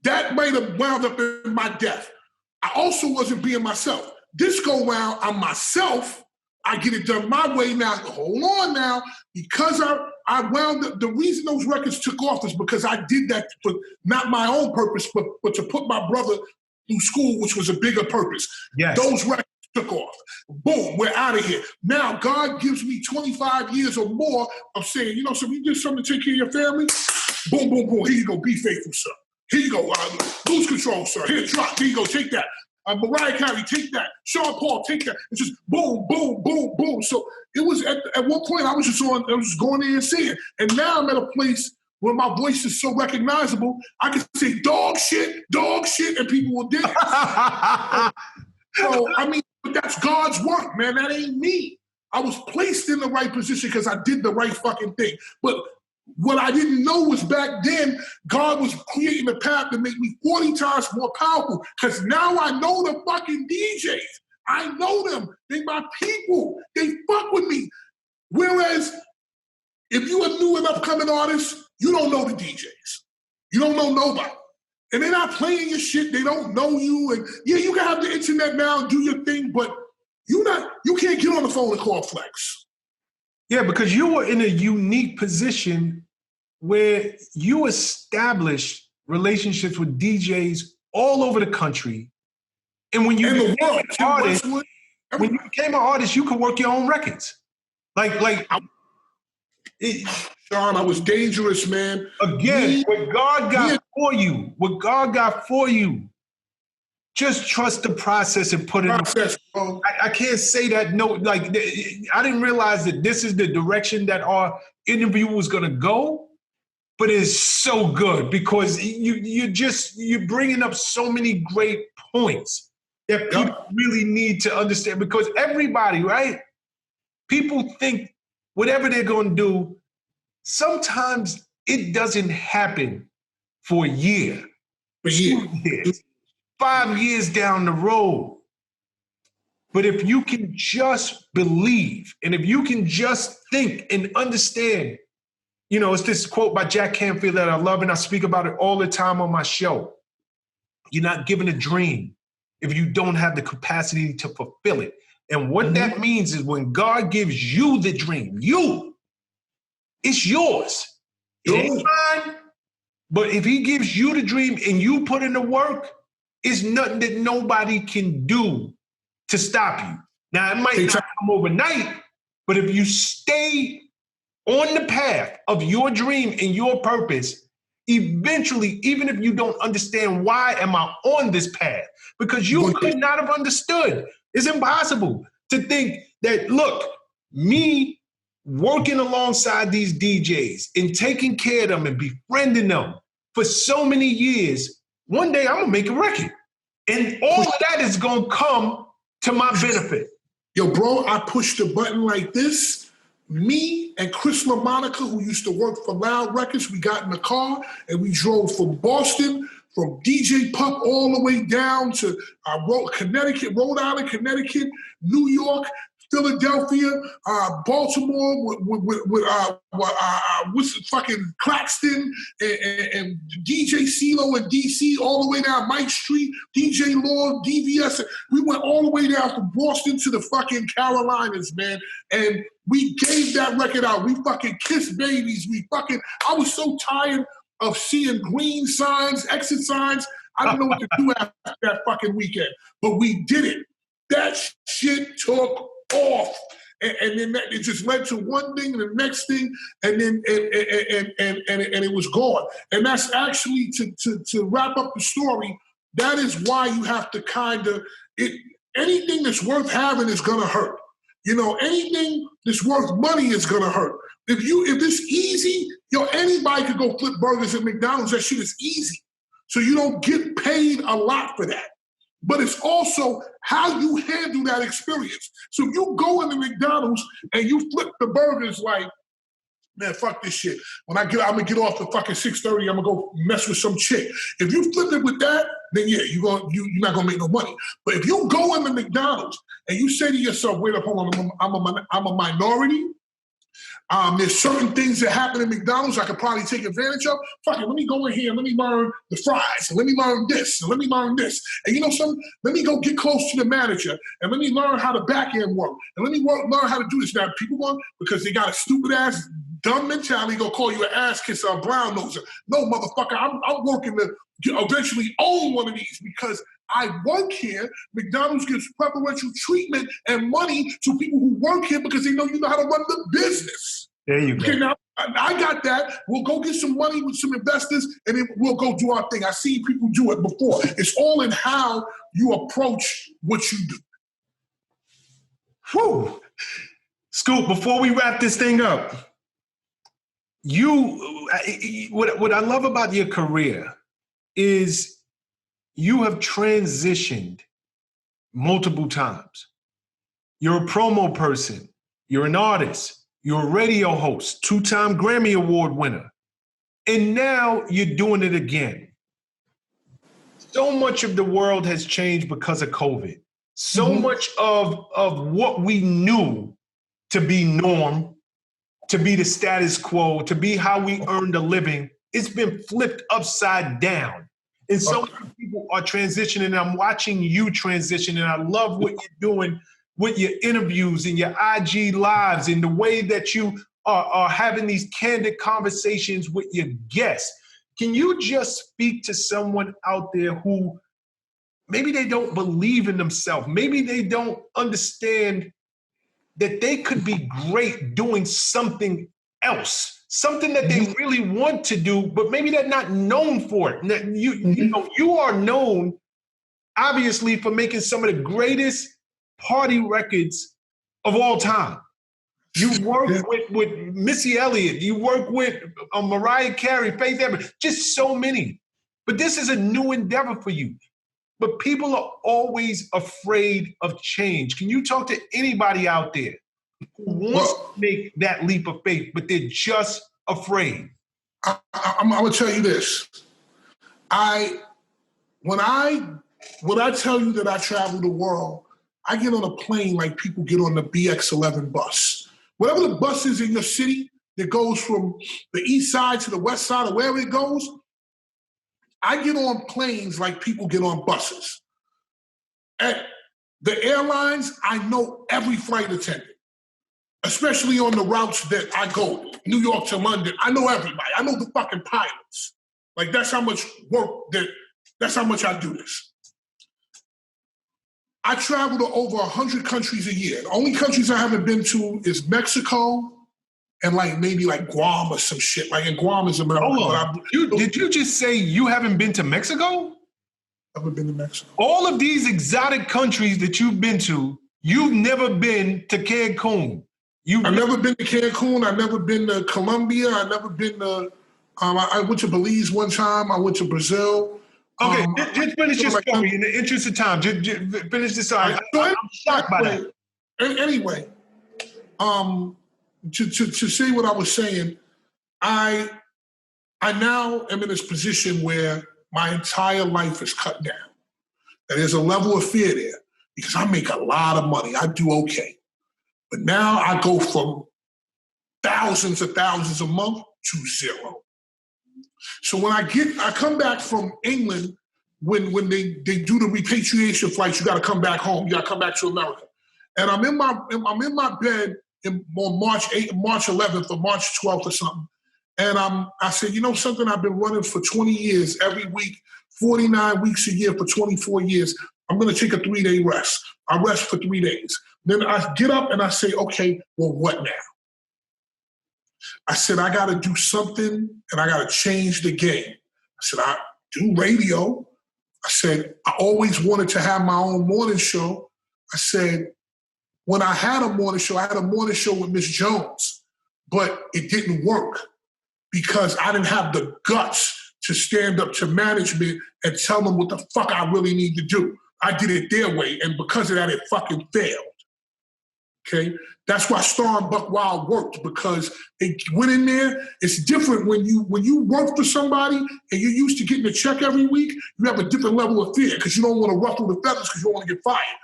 that might have wound up in my death. I also wasn't being myself. This go round, I'm myself. I get it done my way now. Hold on now. Because I wound up, the reason those records took off is because I did that for not my own purpose, but to put my brother through school, which was a bigger purpose. Yes. Those records took off. Boom, we're out of here. Now, God gives me 25 years or more of saying, you know, so you did something to take care of your family? Boom, boom, boom. Here you go. Be faithful, sir. Here you go. Lose control, sir. Here, drop. Here you go. Take that. Mariah Carey, take that. Sean Paul, take that. It's just boom, boom, boom, boom. So it was at one point I was just going there and singing. And now I'm at a place where my voice is so recognizable, I can say dog shit, and people will dance. So, I mean, but that's God's work, man. That ain't me. I was placed in the right position because I did the right fucking thing. But what I didn't know was back then, God was creating a path to make me 40 times more powerful. Because now I know the fucking DJs. I know them. They my people. They fuck with me. Whereas, if you a new and upcoming artist, you don't know the DJs. You don't know nobody. And they're not playing your shit. They don't know you. And yeah, you can have the internet now and do your thing, but you can't get on the phone and call Flex. Yeah, because you were in a unique position where you established relationships with DJs all over the country. And when you became an artist, you could work your own records. Shawn, I was dangerous, man. Again, what God got for you, just trust the process and put it in. I can't say that, I didn't realize that this is the direction that our interview was going to go, but it's so good because you're bringing up so many great points that people really need to understand because everybody, right? People think whatever they're going to do, sometimes it doesn't happen for a year, 2 years, 5 years down the road. But if you can just believe and if you can just think and understand, it's this quote by Jack Canfield that I love and I speak about it all the time on my show. You're not given a dream if you don't have the capacity to fulfill it. And what that means is when God gives you the dream, it's yours. It ain't mine. But if he gives you the dream and you put in the work, it's nothing that nobody can do to stop you. Now, it might not come overnight, but if you stay on the path of your dream and your purpose, eventually, even if you don't understand why am I on this path, because you could not have understood. It's impossible to think that, look, me working alongside these DJs and taking care of them and befriending them for so many years, one day I'm going to make a record. And all of that is going to come to my benefit. Yo, bro, I pushed the button like this. Me and Chris LaMonica, who used to work for Loud Records, we got in the car and we drove from Boston, from DJ Pup all the way down to Connecticut, Rhode Island, Connecticut, New York, Philadelphia, Baltimore, with fucking Claxton and DJ CeeLo in DC, all the way down Mike Street, DJ Law, DVS. We went all the way down from Boston to the fucking Carolinas, man. And we gave that record out. We fucking kissed babies. I was so tired of seeing green signs, exit signs. I didn't know what to do after that fucking weekend. But we did it. That shit took off. And then it just led to one thing and the next thing, and then and it was gone. And that's actually to wrap up the story. That is why you have to anything that's worth having is gonna hurt. Anything that's worth money is gonna hurt. If it's easy, anybody could go flip burgers at McDonald's. That shit is easy. So you don't get paid a lot for that. But it's also how you handle that experience. So if you go into McDonald's and you flip the burgers like man, fuck this shit. When I'm gonna get off at fucking 6:30, I'm gonna go mess with some chick. If you flip it with that, then yeah, you're not gonna make no money. But if you go into McDonald's and you say to yourself, wait up, hold on, I'm a minority. There's certain things that happen at McDonald's I could probably take advantage of. Fuck it, let me go in here and let me learn the fries, and let me learn this, and let me learn this. And you know something? Let me go get close to the manager, and let me learn how the back end work, and let me learn how to do this. Now, people want, because they got a stupid ass, dumb mentality, gonna call you an ass kisser or a brown noser. No, motherfucker, I'm working to eventually own one of these because I work here. McDonald's gives preferential treatment and money to people who work here because they know you know how to run the business. There you go. Okay, now I got that. We'll go get some money with some investors and then we'll go do our thing. I've seen people do it before. It's all in how you approach what you do. Whew. Scoop, before we wrap this thing up, what I love about your career is you have transitioned multiple times. You're a promo person. You're an artist. You're a radio host, 2-time Grammy Award winner. And now you're doing it again. So much of the world has changed because of COVID. So much of what we knew to be norm, to be the status quo, to be how we earned a living, it's been flipped upside down. And so many people are transitioning. I'm watching you transition, and I love what you're doing with your interviews and your IG lives and the way that you are having these candid conversations with your guests. Can you just speak to someone out there who maybe they don't believe in themselves, maybe they don't understand that they could be great doing something else, something that they really want to do, but maybe they're not known for it. You are known, obviously, for making some of the greatest party records of all time. You work with Missy Elliott, you work with Mariah Carey, Faith Evans, just so many. But this is a new endeavor for you. But people are always afraid of change. Can you talk to anybody out there who wants to make that leap of faith, but they're just afraid? I'm going to tell you this. When I tell you that I travel the world, I get on a plane like people get on the BX11 bus. Whatever the bus is in your city that goes from the east side to the west side or wherever it goes, I get on planes like people get on buses. At the airlines, I know every flight attendant, especially on the routes that I go, New York to London. I know everybody. I know the fucking pilots. Like, that's how much that's how much I do this. I travel to over 100 countries a year. The only countries I haven't been to is Mexico and maybe Guam or some shit. Like, in Guam is America. Hold on. Did you just say you haven't been to Mexico? I've never been to Mexico. All of these exotic countries that you've been to, you've never been to Cancun. I've never been to Cancun. I've never been to Colombia. I've never been to, I went to Belize one time. I went to Brazil. Okay, just finish your story in the interest of time. Just finish this story. I'm shocked by that. Anyway, to say what I was saying, I now am in this position where my entire life is cut down. And there's a level of fear there because I make a lot of money. I do okay. But now I go from thousands of thousands a month to zero. So when I come back from England, when they do the repatriation flights, you got to come back home. You got to come back to America. And I'm in my bed on March 11th or March 12th or something. And I said, you know something? I've been running for 20 years every week, 49 weeks a year for 24 years. I'm going to take a 3-day rest. I rest for 3 days. Then I get up and I say, okay, well, what now? I said, I got to do something and I got to change the game. I said, I do radio. I said, I always wanted to have my own morning show. I said, when I had a morning show with Miss Jones, but it didn't work because I didn't have the guts to stand up to management and tell them what the fuck I really need to do. I did it their way, and because of that, it fucking failed. Okay, that's why Star and Buck Wild worked, because they went in there. It's different when you work for somebody and you're used to getting a check every week. You have a different level of fear because you don't want to ruffle the feathers because you don't want to get fired.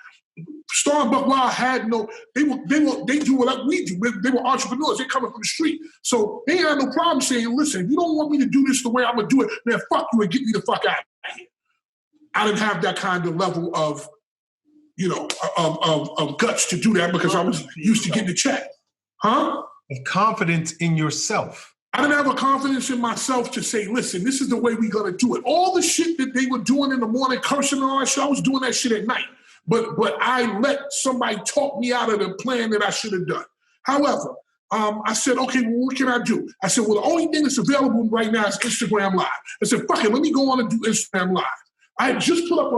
Star and Buck Wild had no. They do what we do. They were entrepreneurs. They coming from the street, so they had no problem saying, "Listen, if you don't want me to do this the way I'm gonna do it, man, fuck you and get me the fuck out of here." I didn't have that kind of level of, of guts to do that because I was used to getting the check. Huh? And confidence in yourself. I didn't have a confidence in myself to say, listen, this is the way we're going to do it. All the shit that they were doing in the morning, cursing and all that shit, I was doing that shit at night. But I let somebody talk me out of the plan that I should have done. However, I said, okay, well, what can I do? I said, well, the only thing that's available right now is Instagram Live. I said, fuck it, let me go on and do Instagram Live. I had just put up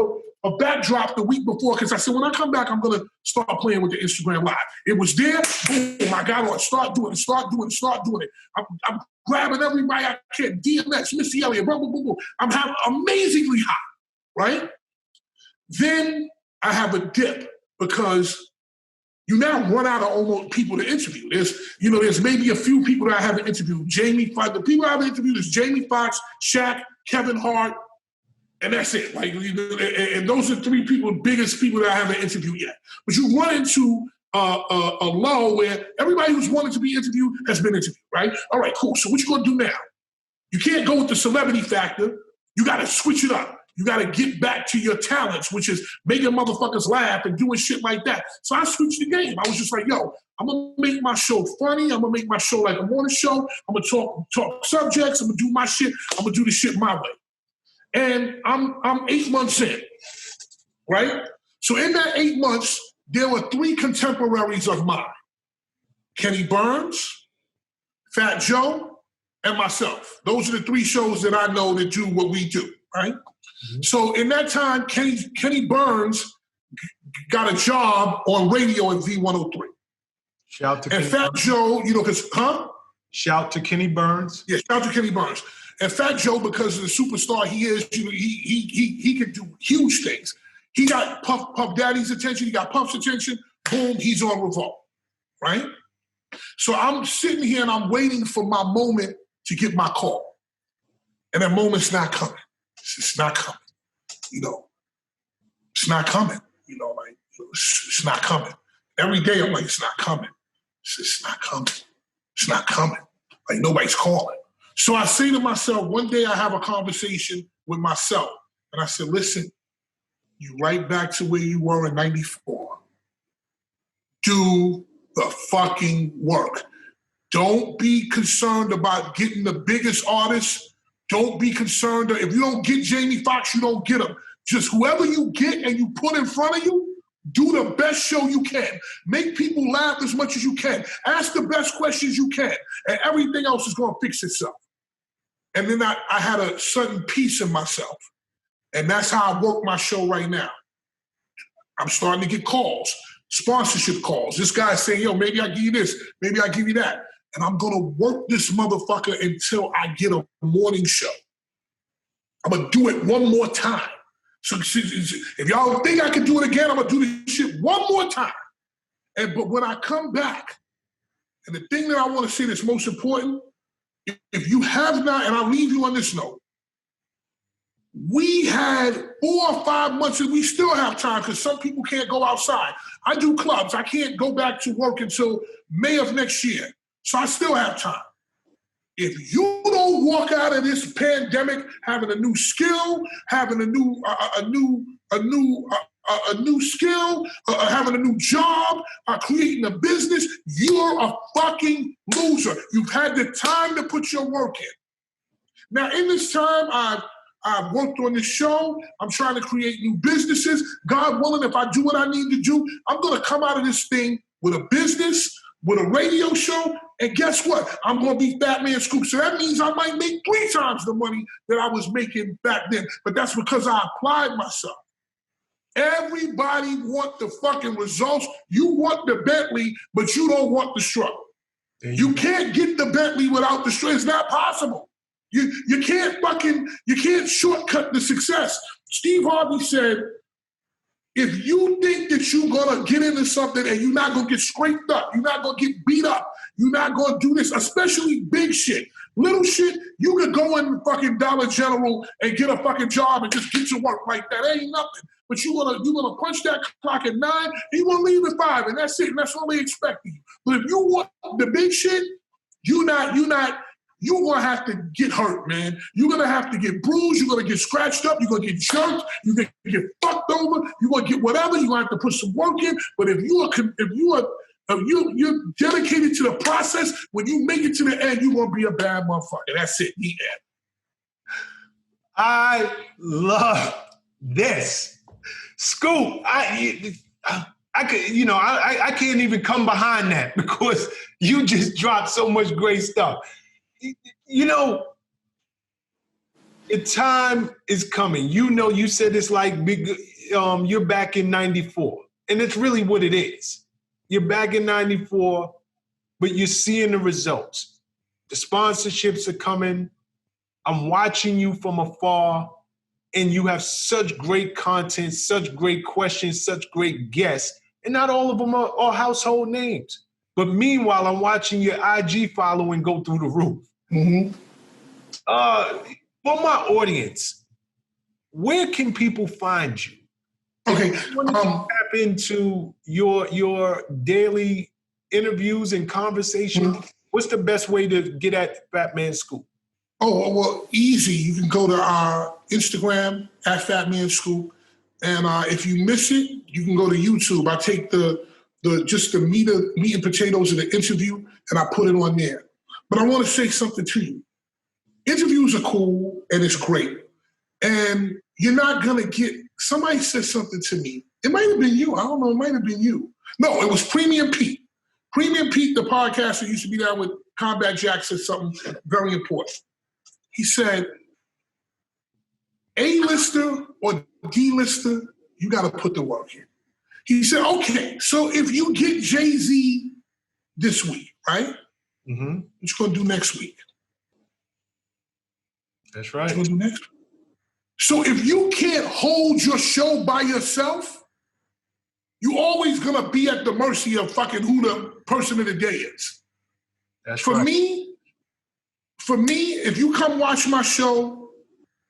a backdrop the week before because I said, when I come back, I'm going to start playing with the Instagram Live. It was there. Boom, I got on. Start doing it. I'm grabbing everybody I can. DMX, Missy Elliott, boom, boom, boom, boom. I'm having amazingly hot, right? Then I have a dip because you now run out of almost people to interview. There's maybe a few people that I haven't interviewed. Jamie Foxx. The people I haven't interviewed is Jamie Foxx, Shaq, Kevin Hart, and that's it. And those are three people, biggest people that I haven't interviewed yet. But you run into a lull where everybody who's wanted to be interviewed has been interviewed, right? All right, cool. So what you gonna do now? You can't go with the celebrity factor. You gotta switch it up. You gotta get back to your talents, which is making motherfuckers laugh and doing shit like that. So I switched the game. I was just like, yo, I'm gonna make my show funny. I'm gonna make my show like a morning show. I'm gonna talk subjects. I'm gonna do my shit. I'm gonna do the shit my way. And I'm 8 months in, right? So in that 8 months, there were three contemporaries of mine. Kenny Burns, Fat Joe, and myself. Those are the three shows that I know that do what we do, right? Mm-hmm. So in that time, Kenny Burns got a job on radio at V103. Shout to and Kenny Fat Burns. Joe, Shout to Kenny Burns. Yeah, shout to Kenny Burns. And Fat Joe, because of the superstar he is, he can do huge things. He got Puff Daddy's attention. He got Puff's attention. Boom, he's on Revolt, right? So I'm sitting here and I'm waiting for my moment to get my call. And that moment's not coming. It's not coming. It's not coming. It's not coming. Every day I'm like, it's not coming. It's not coming. It's not coming. Like nobody's calling. So I say to myself, one day I have a conversation with myself. And I said, listen, you right back to where you were in 94. Do the fucking work. Don't be concerned about getting the biggest artists. Don't be concerned. If you don't get Jamie Foxx, you don't get him. Just whoever you get and you put in front of you, do the best show you can. Make people laugh as much as you can. Ask the best questions you can. And everything else is going to fix itself. And then I had a sudden peace in myself. And that's how I work my show right now. I'm starting to get calls, sponsorship calls. This guy's saying, yo, maybe I give you this, maybe I give you that. And I'm going to work this motherfucker until I get a morning show. I'm going to do it one more time. So if y'all think I can do it again, I'm going to do this shit one more time. But when I come back, and the thing that I want to say that's most important, if you have not, and I'll leave you on this note, we had 4 or 5 months and we still have time because some people can't go outside. I do clubs. I can't go back to work until May of next year. So I still have time. If you don't walk out of this pandemic having a new skill, having a new skill, having a new job, creating a business, you're a fucking loser. You've had the time to put your work in. Now, in this time, I've worked on this show. I'm trying to create new businesses. God willing, if I do what I need to do, I'm going to come out of this thing with a business, with a radio show, and guess what? I'm going to be Fatman Scoop. So that means I might make 3 times the money that I was making back then. But that's because I applied myself. Everybody want the fucking results. You want the Bentley, but you don't want the struggle. You can't get the Bentley without the struggle. It's not possible. You can't shortcut the success. Steve Harvey said, If you think that you're gonna get into something and you're not gonna get scraped up, you're not gonna get beat up, you're not gonna do this, especially big shit. Little shit, you could go in fucking Dollar General and get a fucking job and just get to work like that. Ain't nothing. But you're gonna punch that clock at 9 and you're gonna leave at 5, and that's it, and that's all they expect of you. But if you want the big shit, you're gonna have to get hurt, man. You're gonna have to get bruised, you're gonna get scratched up, you're gonna get jerked, you're gonna get fucked over, you're gonna get whatever, you're gonna have to put some work in. But if you're dedicated to the process, when you make it to the end, you're gonna be a bad motherfucker. That's it. The end. I love this. Scoop, I can't even come behind that because you just dropped so much great stuff. You know, the time is coming. You know, you said it's like big. You're back in '94, and it's really what it is. You're back in '94, but you're seeing the results. The sponsorships are coming. I'm watching you from afar, and you have such great content, such great questions, such great guests, and not all of them are household names. But meanwhile, I'm watching your IG following go through the roof. Mm-hmm. For my audience, where can people find you? Okay. When you tap into your daily interviews and conversations, what's the best way to get at Fatman Scoop? Oh, well, easy. You can go to our Instagram at Fatman Scoop, and if you miss it, you can go to YouTube. I take the meat and potatoes of the interview, and I put it on there. But I want to say something to you. Interviews are cool, and it's great. And you're not going to get, somebody said something to me. It might have been you. I don't know. It might have been you. No, it was Premium Pete. Premium Pete, the podcaster, used to be down with Combat Jack, said something very important. He said, A-lister or D-lister, you got to put the work in. He said, okay, so if you get Jay-Z this week, right? Mm-hmm. What you going to do next week? That's right. What you going to do next week? So if you can't hold your show by yourself, you're always going to be at the mercy of fucking who the person of the day is. That's right. For me, if you come watch my show,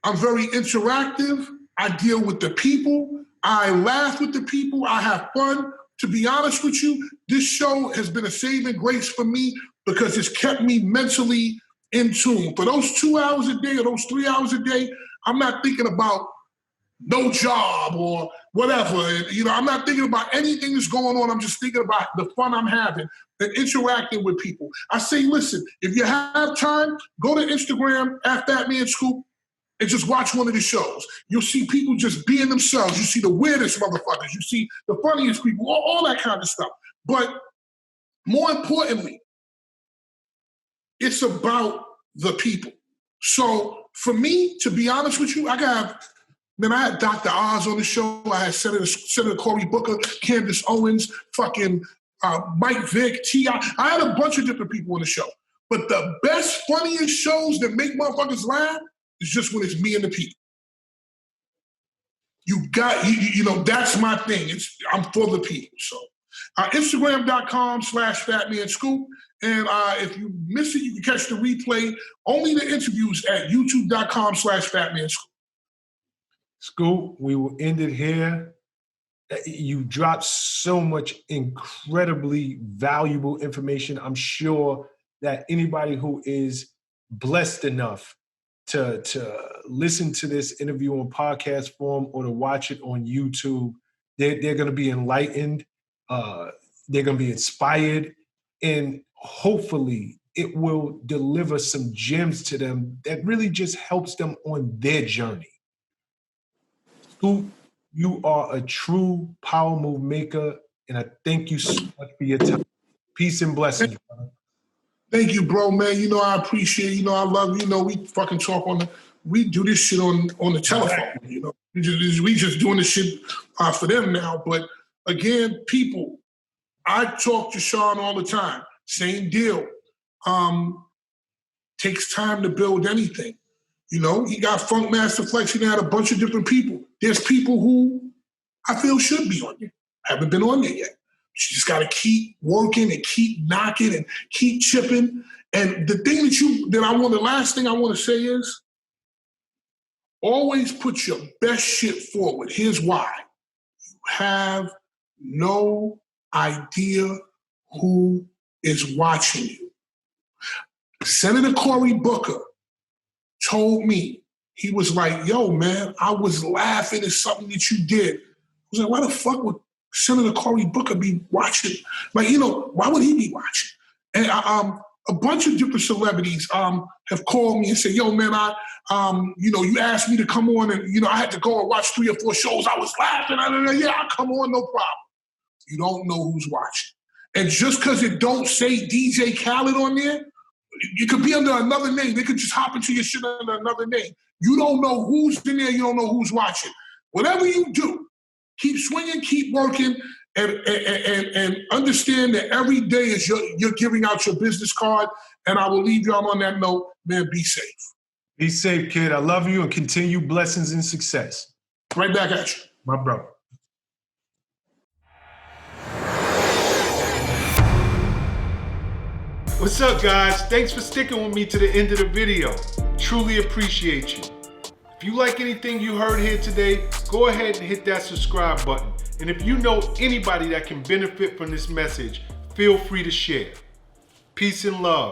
I'm very interactive. I deal with the people. I laugh with the people. I have fun. To be honest with you, this show has been a saving grace for me because it's kept me mentally in tune. For those 2 hours a day or those 3 hours a day, I'm not thinking about no job or whatever. I'm not thinking about anything that's going on. I'm just thinking about the fun I'm having and interacting with people. I say, listen, if you have time, go to Instagram at Fatman Scoop and just watch one of the shows. You'll see people just being themselves. You see the weirdest motherfuckers. You see the funniest people, all that kind of stuff. But more importantly, it's about the people. So for me, to be honest with you, I had Dr. Oz on the show. I had Senator Cory Booker, Candace Owens, fucking Mike Vick, T.I. I had a bunch of different people on the show. But the best, funniest shows that make motherfuckers laugh is just when it's me and the people. That's my thing. I'm for the people. So Instagram.com/Fatman Scoop. And if you miss it, you can catch the replay. Only the interviews at YouTube.com/Fatman Scoop. Scoop, we will end it here. You dropped so much incredibly valuable information. I'm sure that anybody who is blessed enough to listen to this interview on podcast form or to watch it on YouTube, they're going to be enlightened. They're going to be inspired. And hopefully it will deliver some gems to them that really just helps them on their journey. Scoop, you are a true power move maker, and I thank you so much for your time. Peace and blessings, brother. Thank you, bro, man. I appreciate, I love, we fucking talk we do this shit on the telephone, We just doing this shit for them now. But again, people, I talk to Shawn all the time. Same deal. Takes time to build anything. He got Funk Master Flex. He had a bunch of different people. There's people who I feel should be on there. Haven't been on there yet. You just got to keep working and keep knocking and keep chipping. And the thing the last thing I want to say is, always put your best shit forward. Here's why. You have no idea who is watching you. Senator Cory Booker told me, he was like, yo, man, I was laughing at something that you did. I was like, why the fuck would Senator Cory Booker be watching? Like, why would he be watching? And a bunch of different celebrities have called me and said, yo, man, you asked me to come on and, I had to go and watch 3 or 4 shows. I was laughing. Yeah, I'll come on, no problem. You don't know who's watching. And just because it don't say DJ Khaled on there, you could be under another name. They could just hop into your shit under another name. You don't know who's in there. You don't know who's watching. Whatever you do, keep swinging, keep working, and understand that every day is you're giving out your business card. And I will leave y'all on that note. Man, be safe. Be safe, kid. I love you and continue blessings and success. Right back at you. My brother. What's up, guys? Thanks for sticking with me to the end of the video. Truly appreciate you. If you like anything you heard here today, go ahead and hit that subscribe button. And if you know anybody that can benefit from this message, feel free to share. Peace and love.